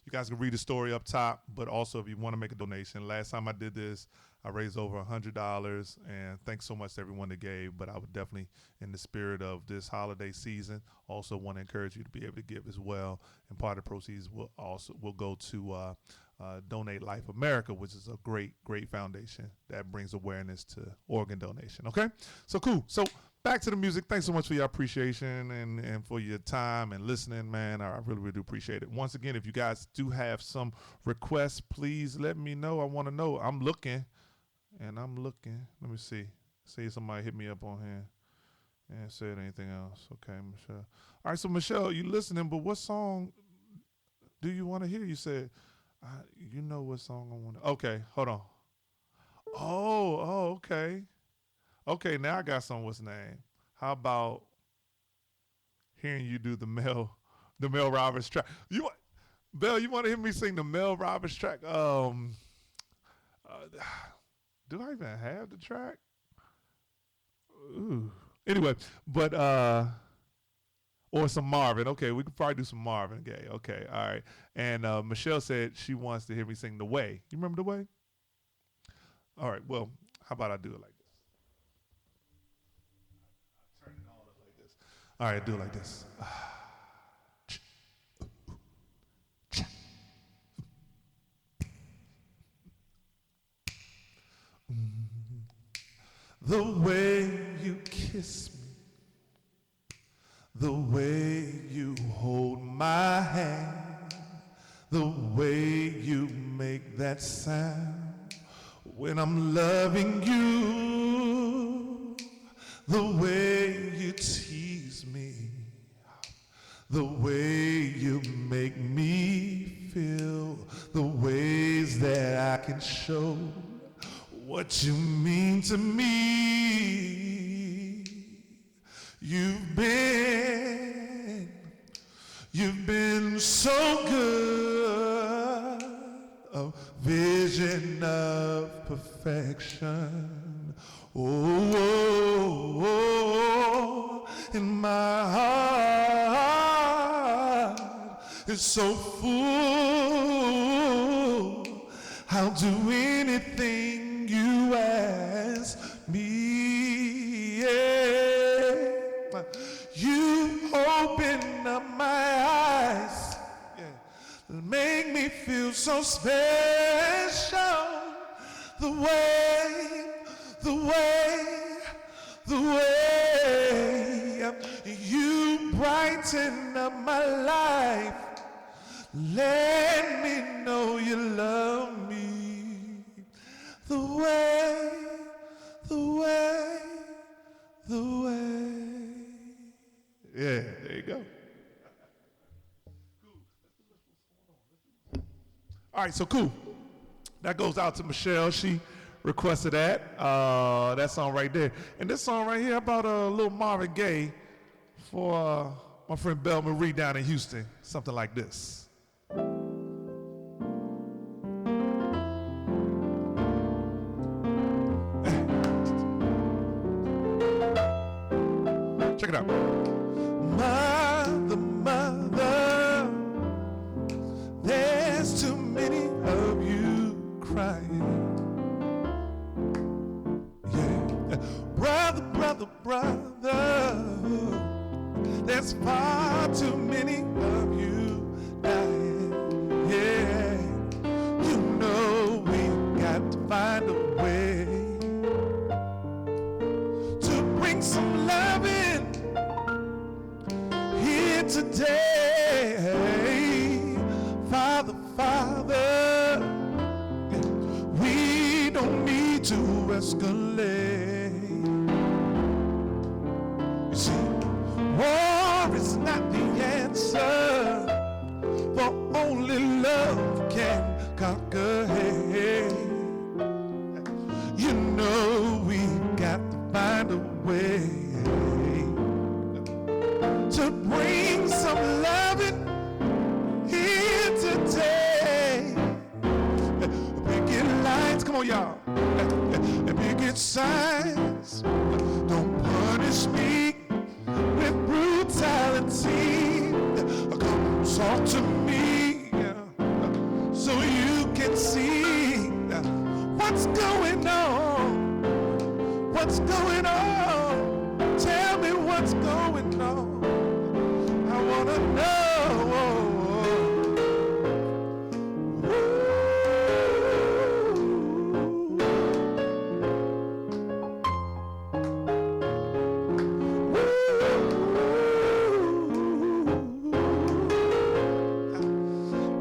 you guys can read the story up top, but also if you want to make a donation. Last time I did this, I raised over $100, and thanks so much to everyone that gave. But I would definitely, in the spirit of this holiday season, also want to encourage you to be able to give as well. And part of the proceeds will go to Donate Life America, which is a great foundation that brings awareness to organ donation. Okay, so cool. So back to the music. Thanks so much for your appreciation and for your time and listening, man. I really do appreciate it. Once again, if you guys do have some requests, please let me know. I want to know. I'm looking. Let me see. See if somebody hit me up on here. And said anything else. Okay, Michelle. All right, so Michelle, you listening, but what song do you want to hear? You said, you know what song I want to. Okay, hold on. Okay. Okay, now I got some. What's the name? How about hearing you do the Mel Roberts track? Bell, you want to hear me sing the Mel Roberts track? Uh, do I even have the track? Ooh. Anyway, but or some Marvin. Okay, we could probably do some Marvin Gaye. Okay, all right. And Michelle said she wants to hear me sing The Way. You remember The Way? All right, well, how about I do it like this? Turn it all up like this. All right, do it like this. The way you kiss me, the way you hold my hand, the way you make that sound when I'm loving you, the way you tease me, the way you make me feel, the ways that I can show what you mean to me. You've been so good, a vision of perfection. Oh, and my heart is so full. I'll do anything you ask me. Yeah. You open up my eyes, yeah. Make me feel so special. The way you brighten up my life. Let me know you love me. The way. Yeah, there you go. All right, so cool. That goes out to Michelle. She requested that song right there. And this song right here about a little Marvin Gaye for my friend Belle Marie down in Houston. Something like this. Check it out. Mother, there's too many of you crying. Yeah. Brother, there's far too many of you dying. Yeah. You know we got to find a way to bring some love in here today. Father, we don't need to escalate. You see, war is not the answer, for only love can conquer hate. You know we got to find a way to bring some loving here today. Picket lines, come on y'all, and picket signs. Don't punish me with brutality. Come talk to me so you can see what's going on. What's going on? Tell me what's going on. I wanna know.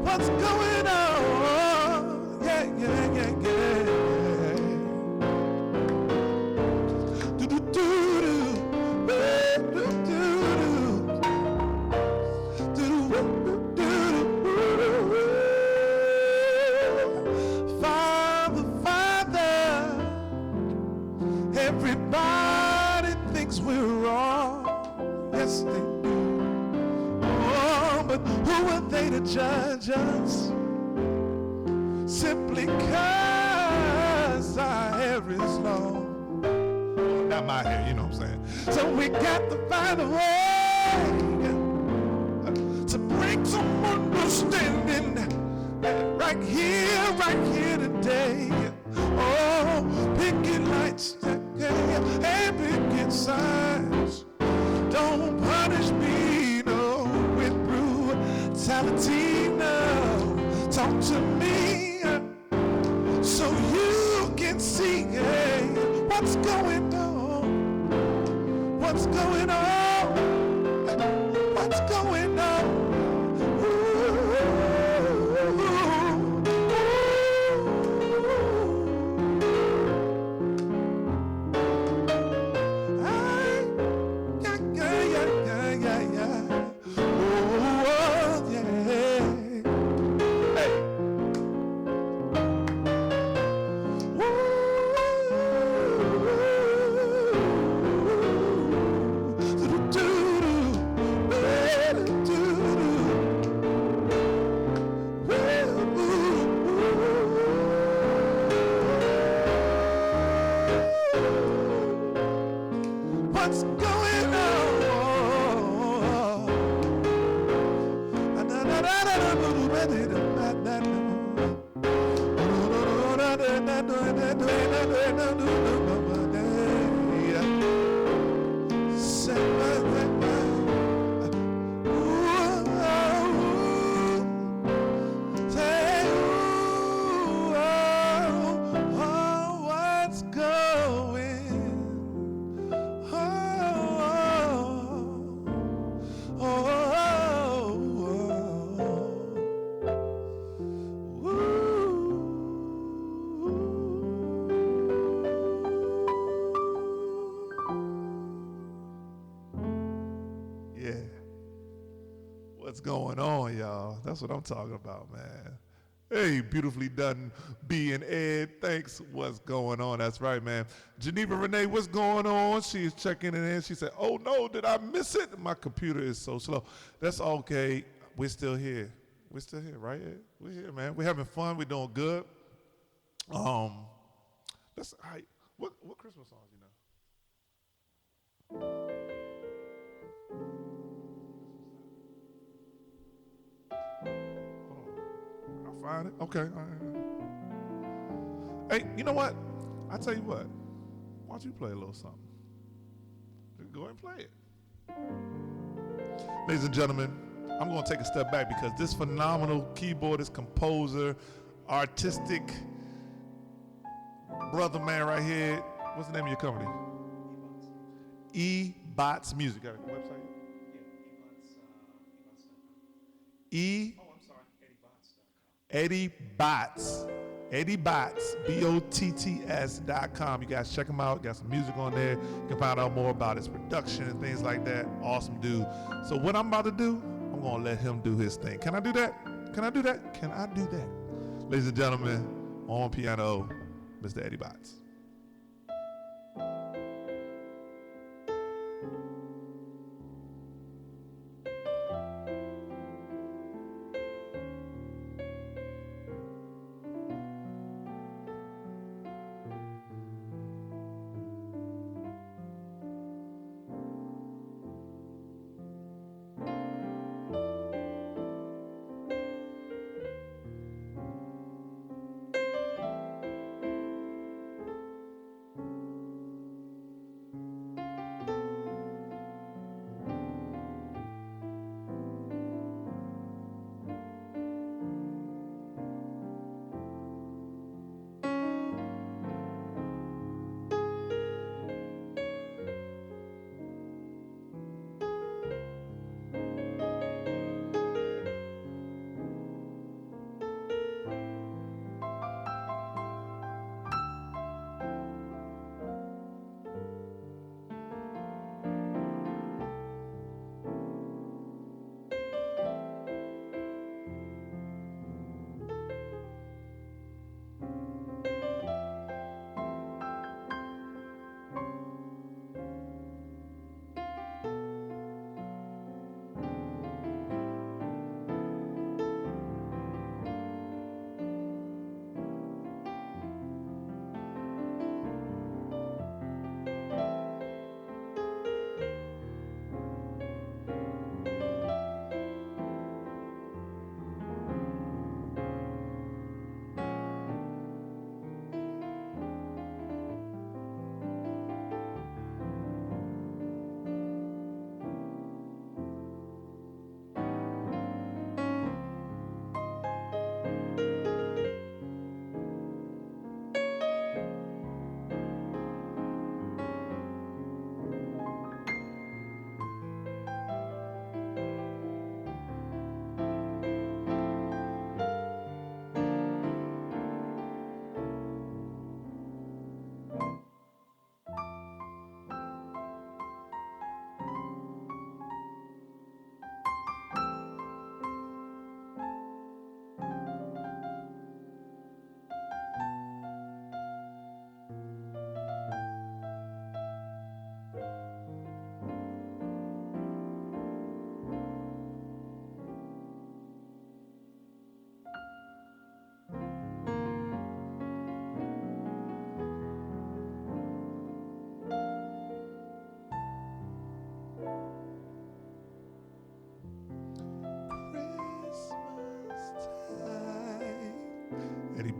What's going on? Yeah. Do. yes they do. Oh, but who are they to judge us? Simply 'cause our hair is long. Oh, not my hair, you know what I'm saying. So we got to find a way to bring some understanding right here today. Oh, picking lights and picking signs. Don't punish me, no, with brutality, no. Talk to me so you can see what's going on. What's going on? What's going on? What's going on? What's going yeah. What's going on, y'all? That's what I'm talking about, man. Hey, beautifully done, B and Ed. Thanks. What's going on? That's right, man. Geneva Renee, what's going on? She is checking it in. She said, oh no, did I miss it? My computer is so slow. That's okay. We're still here. We're still here, right, Ed? We're here, man. We're having fun. We're doing good. That's what Christmas songs you know? Hold on. I'll find it. Okay. All right. Hey, you know what? I tell you what. Why don't you play a little something? Go ahead and play it. Ladies and gentlemen, I'm going to take a step back because this phenomenal keyboardist, composer, artistic brother man right here, what's the name of your company? E-Bots Music. Got a website? Yeah, E. Oh, I'm sorry, Eddie Bots. Eddie Bots, BOTTS.com. You guys check him out. Got some music on there. You can find out more about his production and things like that. Awesome dude. So what I'm about to do, I'm going to let him do his thing. Can I do that? Can I do that? Can I do that? Ladies and gentlemen, on piano, Mr. Eddie Bots.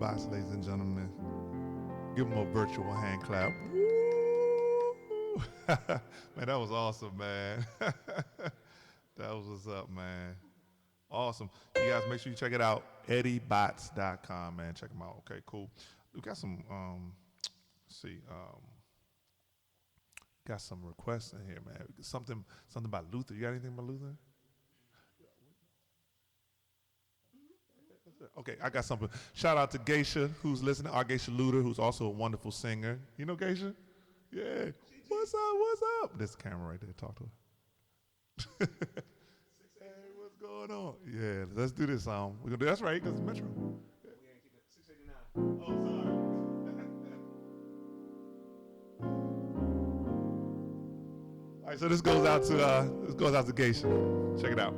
Bots, ladies and gentlemen. Give them a virtual hand clap. Woo! Man, that was awesome, man. That was what's up, man. Awesome. You guys make sure you check it out. EddieBots.com, man. Check them out. Okay, cool. We got some, let's see, got some requests in here, man. Something about Luther. You got anything about Luther? Okay, I got something. Shout out to Geisha, who's listening. Our Geisha Luter, who's also a wonderful singer. You know Geisha? Yeah. What's up? What's up? This camera right there. Talk to her. Hey, what's going on? Yeah, let's do this. We're gonna do that's right, because it's Metro. Yeah. 689. Oh, sorry. All right, so this goes out to Geisha. Check it out.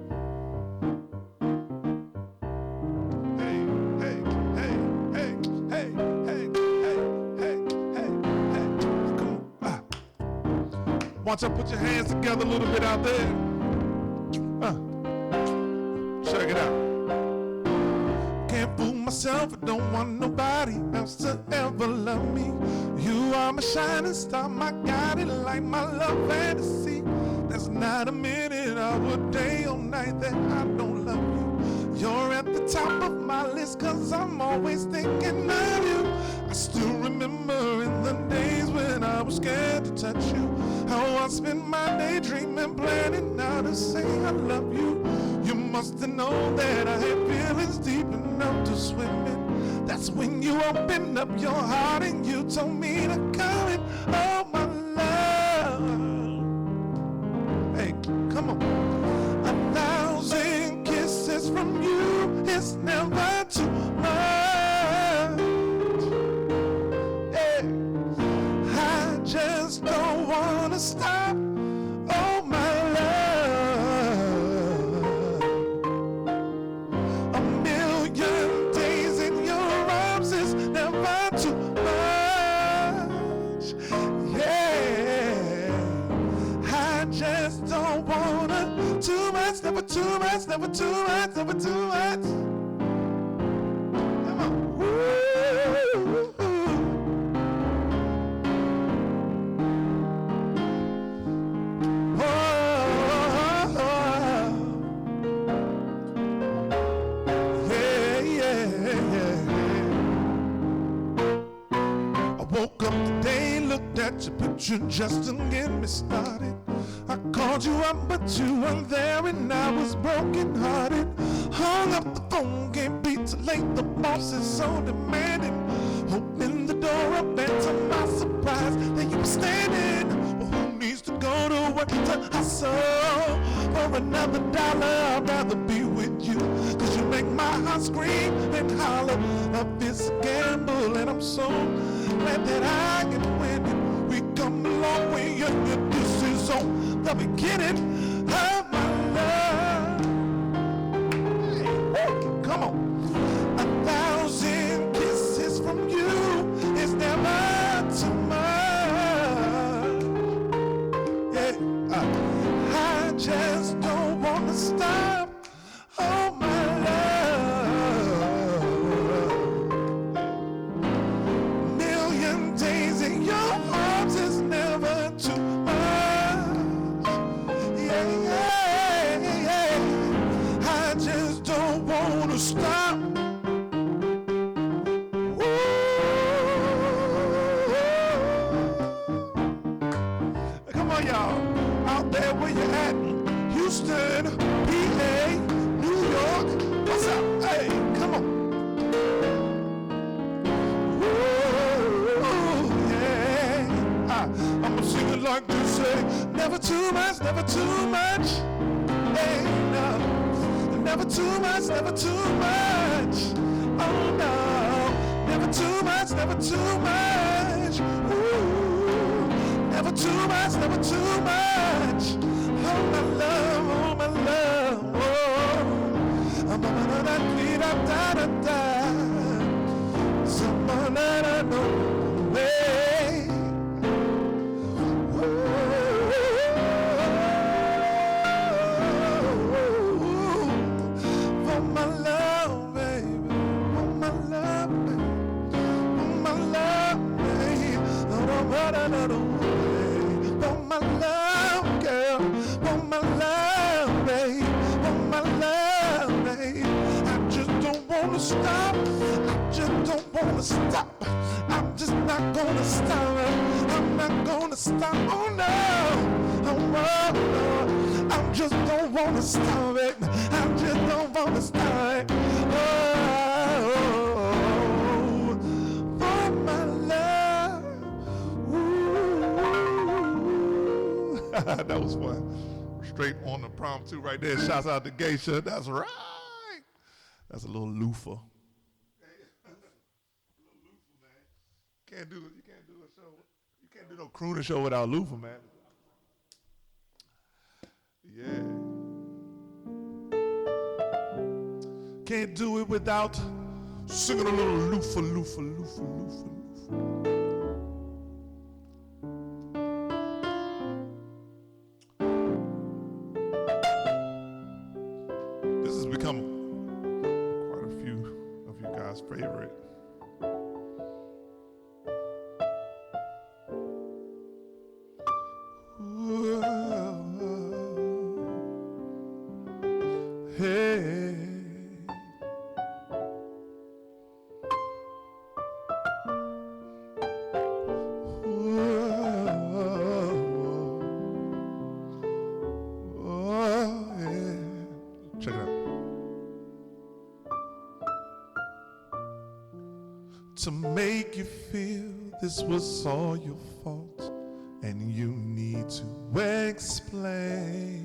Why don't you put your hands together a little bit out there? Check it out. Can't fool myself, I don't want nobody else to ever love me. You are my shining star, my guiding light, my love fantasy. There's not a minute, hour, day or night that I don't love you. You're at the top of my list, cause I'm always thinking of you. I still remember in the days when I was scared to touch you, how I spent my day dreaming, planning how to say I love you. You must have known that I had feelings deep enough to swim in. That's when you opened up your heart and you told me to come in. Oh, my love. Hey, come on. 1,000 kisses from you is never too much. Hey, I just don't want to stop. Oh, my love. A million days in your arms is never too much. Yeah, I just don't want to. Too much, never too much, never too much, never too much. Come on. Woo. Woke up today, looked at your picture just to get me started. I called you up, but you weren't there, and I was broken-hearted. Hung up the phone, can't be too late. The boss is so demanding. Opened the door up, and to my surprise, there you were standing. Well, who needs to go to work to hustle for another dollar? I'd rather be with you, 'cause you make my heart scream and holler. Love is a gamble, and I'm so glad that I can win it. We come a long way, and this is on the beginning of my love. Hey, come on. 1,000 kisses from you is never too much. Yeah, I just don't want to stop. Oh, my love. Million days in your arms is never too much. Yeah, yeah, yeah. I just don't want to stop. Woo. Come on, y'all. Out there where you at? Houston, PA, New York. What's up? Hey, come on. I'ma sing it like this, say, never too much, never too much. Hey, no, never too much, never too much. Oh no, never too much, never too much. Ooh, never too much, never too much. Oh my love, oh my love, oh. For my love, baby, for my love, baby. wanna stop. I'm just not gonna stop. I'm not gonna stop. Oh no, oh no, I just don't wanna stop it. I just don't wanna stop it. Oh, for my love. Ooh. That was fun. Straight on the impromptu right there. Shouts out to Geisha. That's right. That's a little loofah. You can't do a show. You can't do no crooner show without loofah, man. Yeah. Can't do it without singing a little loofah, loofah, loofah, loofah, loofah. This has become quite a few of you guys' favorite. Hey. Check it out. To make you feel this was all your fault, and you need to explain.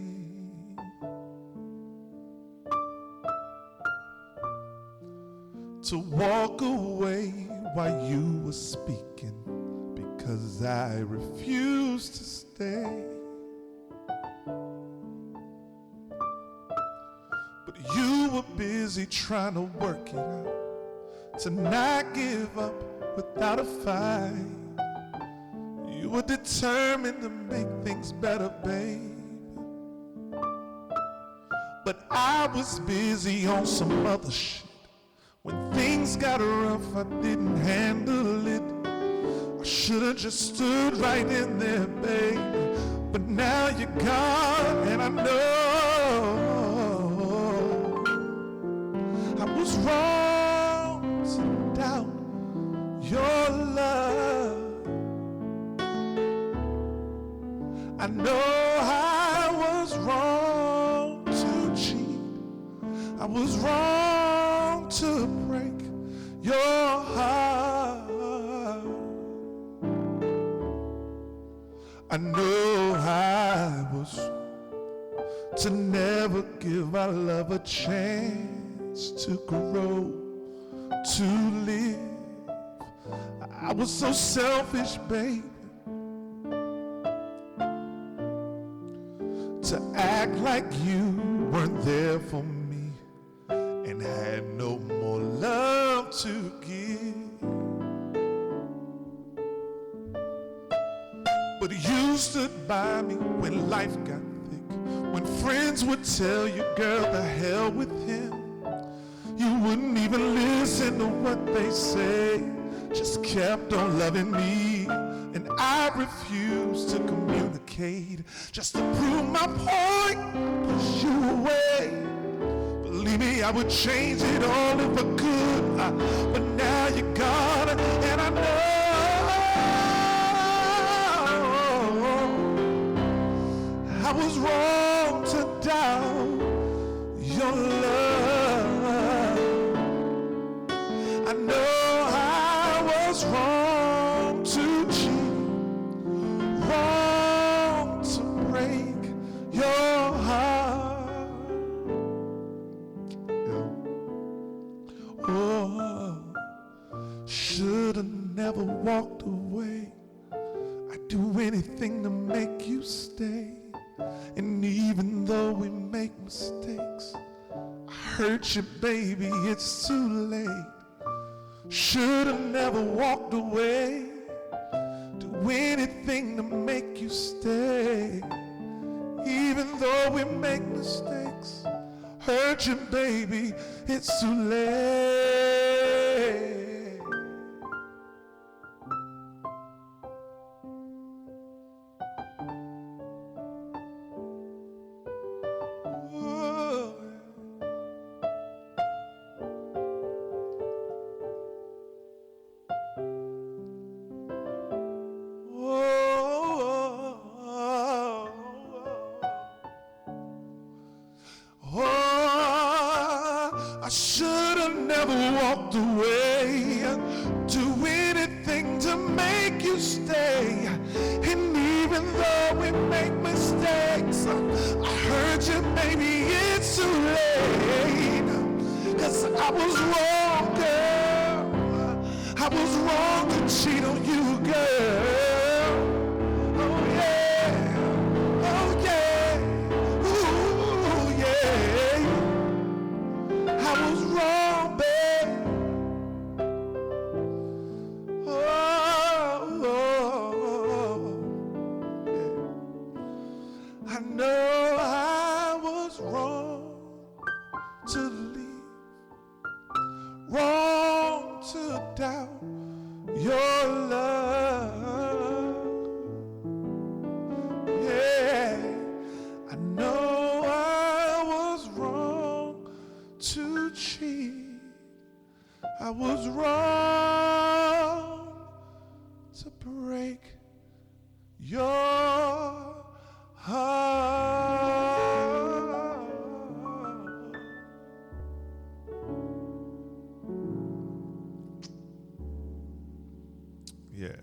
To walk away while you were speaking, because I refused to stay. But you were busy trying to work it out, to not give up without a fight. You were determined to make things better, babe. But I was busy on some other shit. When things got rough, I didn't handle it. I should've just stood right in there, babe. But now you're gone, and I know I was wrong to doubt your love. I know I was wrong to cheat. I was wrong to break your heart. I know I was to never give our love a chance to grow, to live. I was so selfish, babe, to act like you weren't there for me and had no more love to give. But you stood by me when life got thick, when friends would tell you, girl, the hell with him. You wouldn't even listen to what they say, just kept on loving me. And I refused to communicate, just to prove my point, push you away. Believe me, I would change it all if I could, but now you're gone, and I know I was wrong to doubt your love. I know I was wrong to cheat, wrong to break your heart. Yeah. Oh, should've never walked away. I'd do anything to make you stay. And even though we make mistakes, I hurt you, baby, it's too late. Should've never walked away. Do anything to make you stay. Even though we make mistakes, hurt you, baby, it's too late. should have never walked away. Do anything to make you stay. And even though we make mistakes, I heard you, baby, it's too late. 'Cause I was wrong, girl. I was wrong to cheat on you, girl. Oh yeah, oh yeah, ooh yeah. I was wrong, babe. Oh, yeah. I know I was wrong to leave, wrong to doubt your love. Yeah, I know I was wrong to cheat. I was wrong to break your heart. Yeah.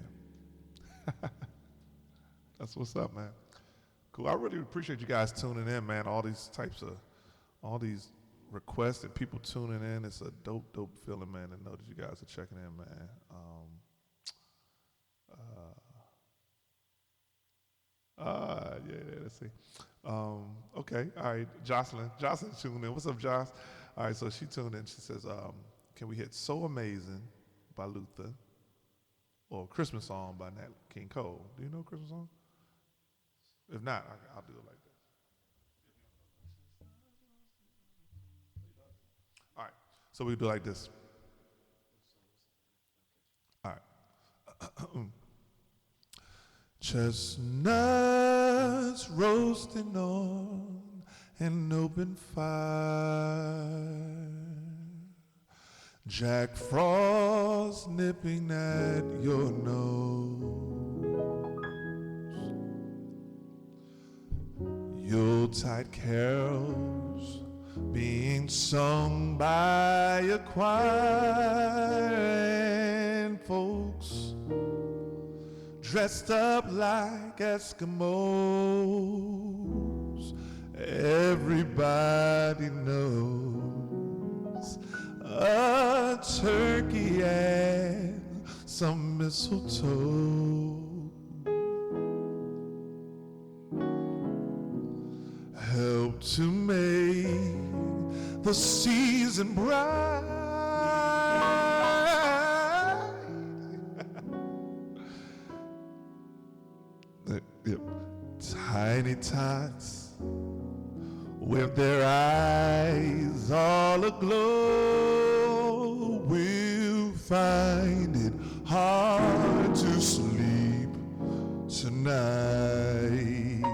That's what's up, man. Cool. I really appreciate you guys tuning in, man. All these requests and people tuning in. It's a dope feeling, man, to know that you guys are checking in, man. Yeah, let's see. Okay, all right, Jocelyn tuned in. What's up, Josh? All right, so she tuned in. She says, can we hit So Amazing by Luther or Christmas Song by Nat King Cole? Do you know a Christmas song? If not, I'll do it like that. All right, so we do like this. All right. Chestnuts roasting on an open fire, Jack Frost nipping at your nose, Yuletide carols being sung by a choir, and folks dressed up like Eskimos. Everybody knows a turkey and some mistletoe help to make the season bright. Yep. Tiny tots with their eyes all aglow will find it hard to sleep tonight.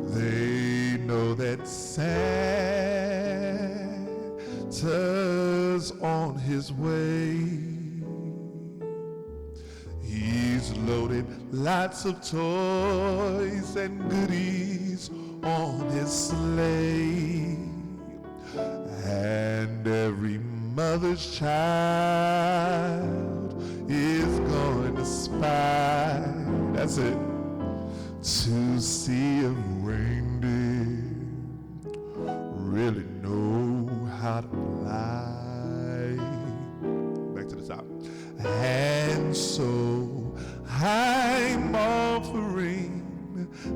They know that Santa's on his way. He's loaded lots of toys and goodies on his sleigh, and every mother's child is going to spy, that's it, to see if reindeer really know how to fly. Back to the top. And so I'm offering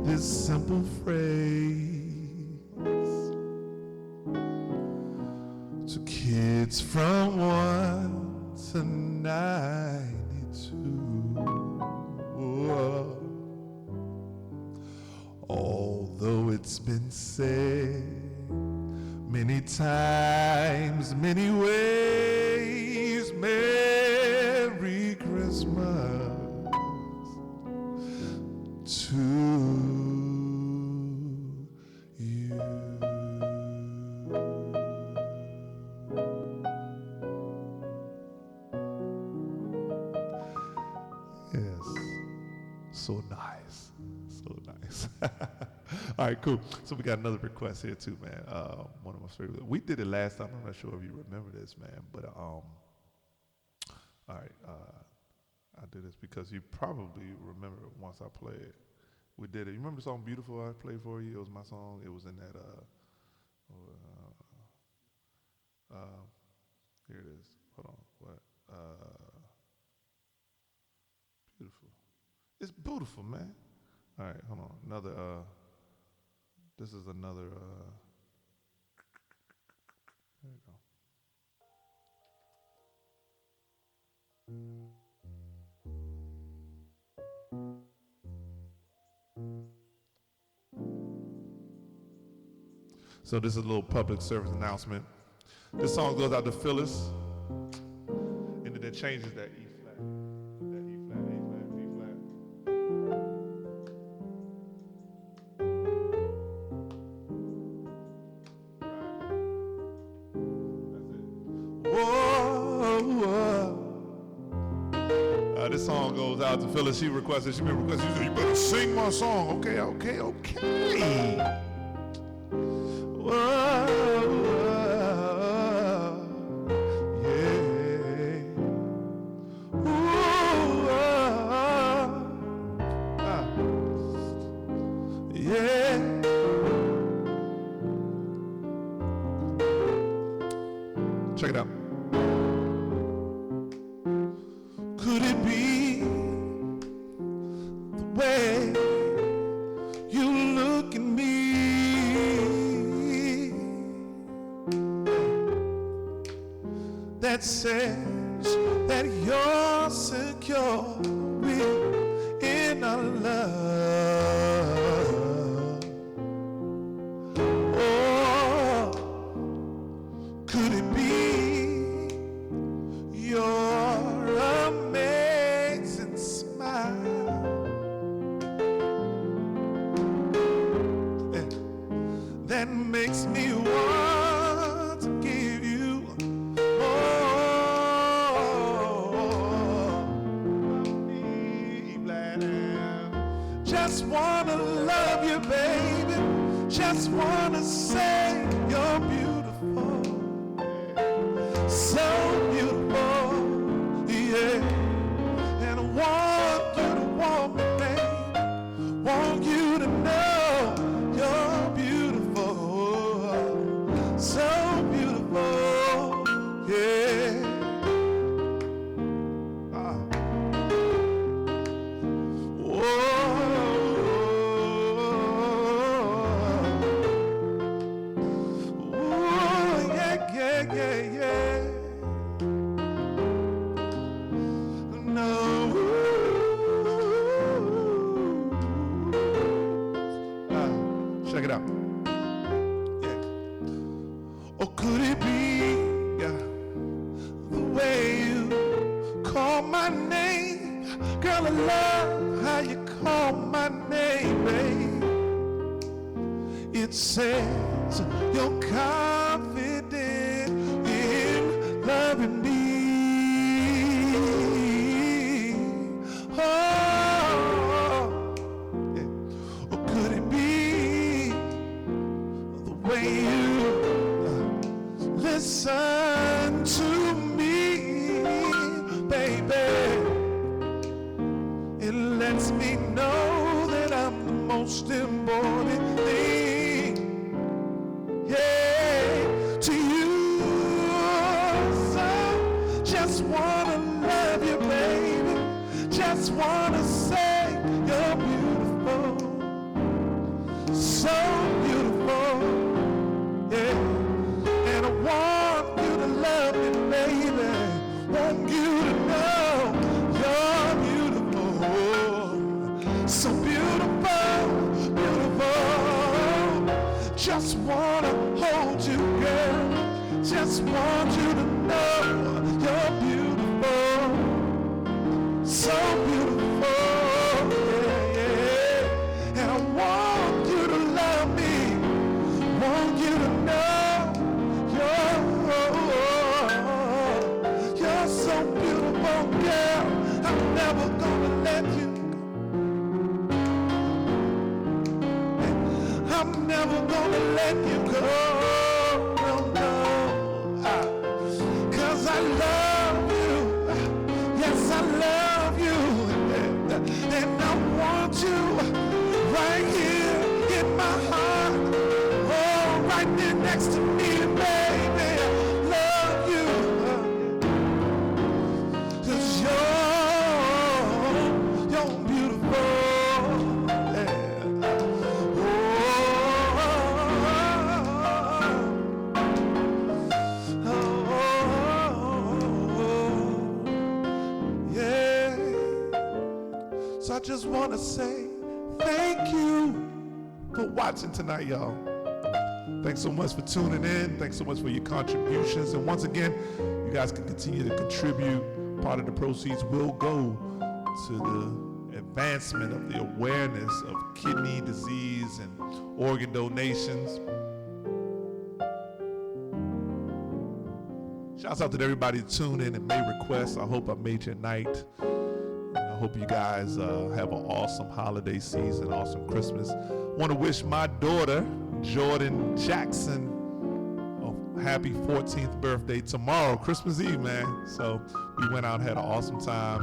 this simple phrase to kids from 1 to 92. Whoa. Although it's been said many times, many ways, Merry Christmas to you. Yes, so nice, so nice. All right, cool. So we got another request here too, man. One most favorite. We did it last time. I'm not sure if you remember this, man. But all right, I did this because you probably remember it once I played it. We did it. You remember the song "Beautiful" I played for you? It was my song. It was in that. Here it is. Hold on. What? Beautiful. It's beautiful, man. All right, hold on. Another. This is another. There you go. So this is a little public service announcement. This song goes out to Phyllis, and then it changes that E flat. That E flat, A flat, B flat. This song goes out to Phyllis. She requested, she been requested, she said, you better sing my song. Okay. Whoa, yeah. Yeah. Check it out. Could it be the way you look at me that says that you're secure in our love? Or could it be your amazing smile that makes me want to give you just wanna love you, baby. Just wanna say you're beautiful, so beautiful, yeah. And I want you to want me, baby. Want you to know you're beautiful, so beautiful, yeah. Check it out. Yeah. Or could it be, yeah, the way you call my name? Girl, I love how you call my name, babe. It says you're confident in loving me. Oh, yeah. Or could it be the way you listen to me, baby? It lets me know that I'm the most important thing, yeah, to you. So just wanna love you, baby. Just wanna say you're beautiful, so beautiful, yeah. And I want you to love me, baby. Want you to know you're beautiful, so beautiful, beautiful. Just wanna hold you, girl. Just want you to know you're beautiful, so beautiful, yeah, yeah. And I want you to love me. Want you to know you're so beautiful, girl. I'm never gonna let you go. I'm never gonna let you go. So I just want to say thank you for watching tonight, y'all. Thanks so much for tuning in. Thanks so much for your contributions. And once again, you guys can continue to contribute. Part of the proceeds will go to the advancement of the awareness of kidney disease and organ donations. Shouts out to everybody who tuned in and made requests. I hope I made your night. And I hope you guys have an awesome holiday season, awesome Christmas. Want to wish my daughter, Jordan Jackson, a happy 14th birthday tomorrow, Christmas Eve, man. So we went out and had an awesome time.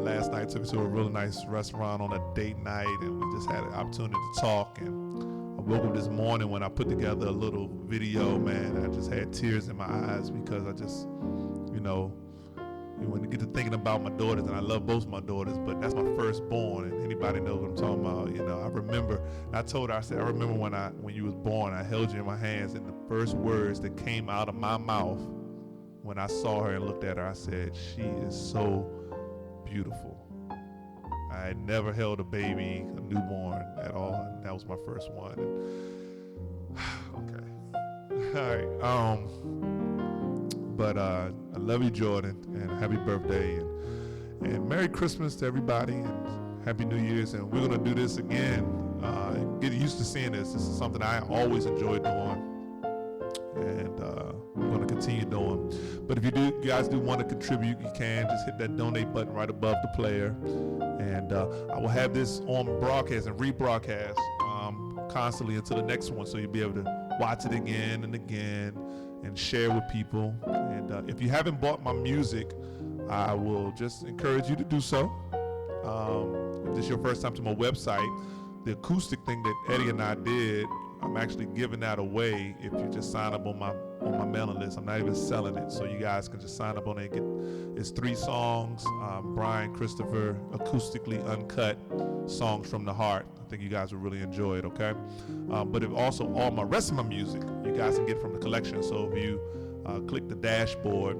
Last night took her to a really nice restaurant on a date night, and we just had an opportunity to talk. And I woke up this morning when I put together a little video, man. I just had tears in my eyes because I just, when you get to thinking about my daughters, and I love both my daughters, but that's my firstborn, and anybody knows what I'm talking about. I remember, I told her, I said, I remember when you was born, I held you in my hands, and the first words that came out of my mouth when I saw her and looked at her, I said, she is so beautiful. I had never held a baby, a newborn at all, and that was my first one. Okay. All right. But I love you, Jordan, and happy birthday, and Merry Christmas to everybody, and Happy New Year's. And we're gonna do this again. Get used to seeing this. This is something I always enjoy doing, and we're gonna continue doing. But if you guys do want to contribute, you can just hit that donate button right above the player, and I will have this on broadcast and rebroadcast constantly until the next one, so you'll be able to watch it again and again and share with people. And if you haven't bought my music, I will just encourage you to do so. If this is your first time to my website, the acoustic thing that Eddie and I did, I'm actually giving that away if you just sign up on my mailing list. I'm not even selling it, so you guys can just sign up on it and get. It's 3 songs, Brian Christopher, acoustically uncut songs from the heart. I think you guys will really enjoy it, okay? But if also all my rest of my music, you guys can get from the collection. So if you click the dashboard,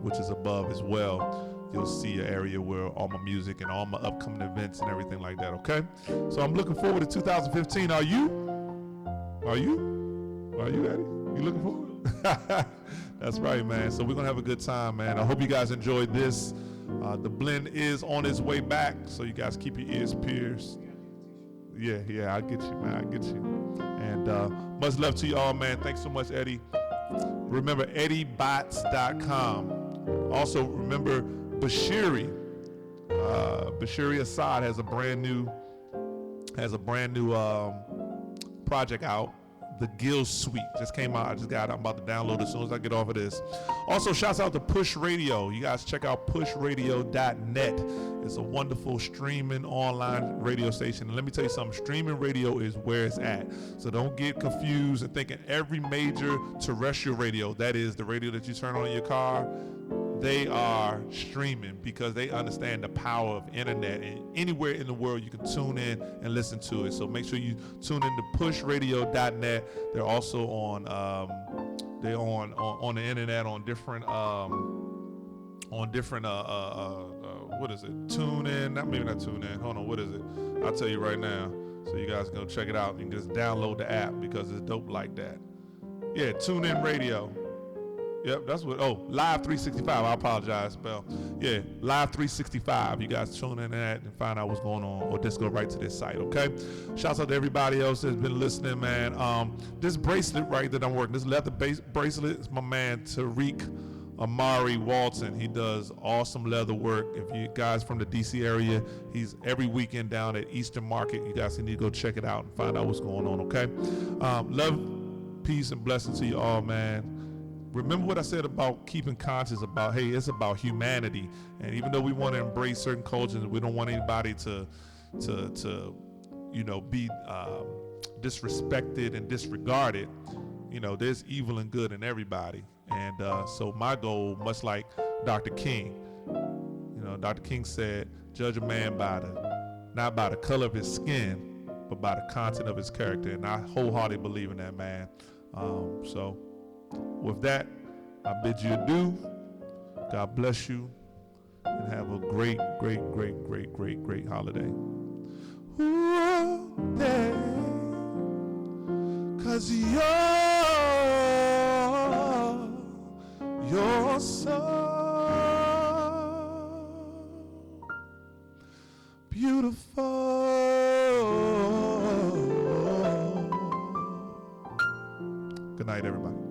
which is above as well, you'll see an area where all my music and all my upcoming events and everything like that, okay? So I'm looking forward to 2015. Are you? Are you, Eddie? You looking forward? That's right, man. So we're going to have a good time, man. I hope you guys enjoyed this. The blend is on its way back, so you guys keep your ears pierced. Yeah, I get you, man. I get you. And much love to you all, man. Thanks so much, Eddie. Remember, eddiebots.com. Also, remember, Bashiri Assad has a brand new project out. The Gill Suite just came out. I just got it. I'm about to download it as soon as I get off of this. Also, shouts out to Push Radio. You guys check out pushradio.net. It's a wonderful streaming online radio station. And let me tell you something, streaming radio is where it's at. So don't get confused and thinking every major terrestrial radio, that is the radio that you turn on in your car, they are streaming because they understand the power of internet, and anywhere in the world you can tune in and listen to it. So make sure you tune in to pushradio.net. They're also on the internet on different what is it? Tune in, maybe not tune in. Hold on, what is it? I'll tell you right now. So you guys go check it out. You can just download the app because it's dope like that. Yeah, Tune In Radio. Yep, that's what. Oh, Live 365. I apologize, spell. Yeah, Live 365. You guys tune in that and find out what's going on, or just go right to this site, okay? Shouts out to everybody else that's been listening, man. This bracelet right that I'm working, this leather bracelet is my man Tariq Amari Walton. He does awesome leather work. If you guys from the DC area, he's every weekend down at Eastern Market. You guys need to go check it out and find out what's going on, okay? Love, peace, and blessings to you all, man. Remember what I said about keeping conscious about, hey, it's about humanity. And even though we want to embrace certain cultures, we don't want anybody to be disrespected and disregarded. There's evil and good in everybody. And so my goal, much like Dr. King, Dr. King said, judge a man not by the color of his skin, but by the content of his character. And I wholeheartedly believe in that, man. So with that, I bid you adieu. God bless you. and have a great, great, great, great, great, great holiday. Ooh, yeah. 'Cause you're so beautiful. Good night, everybody.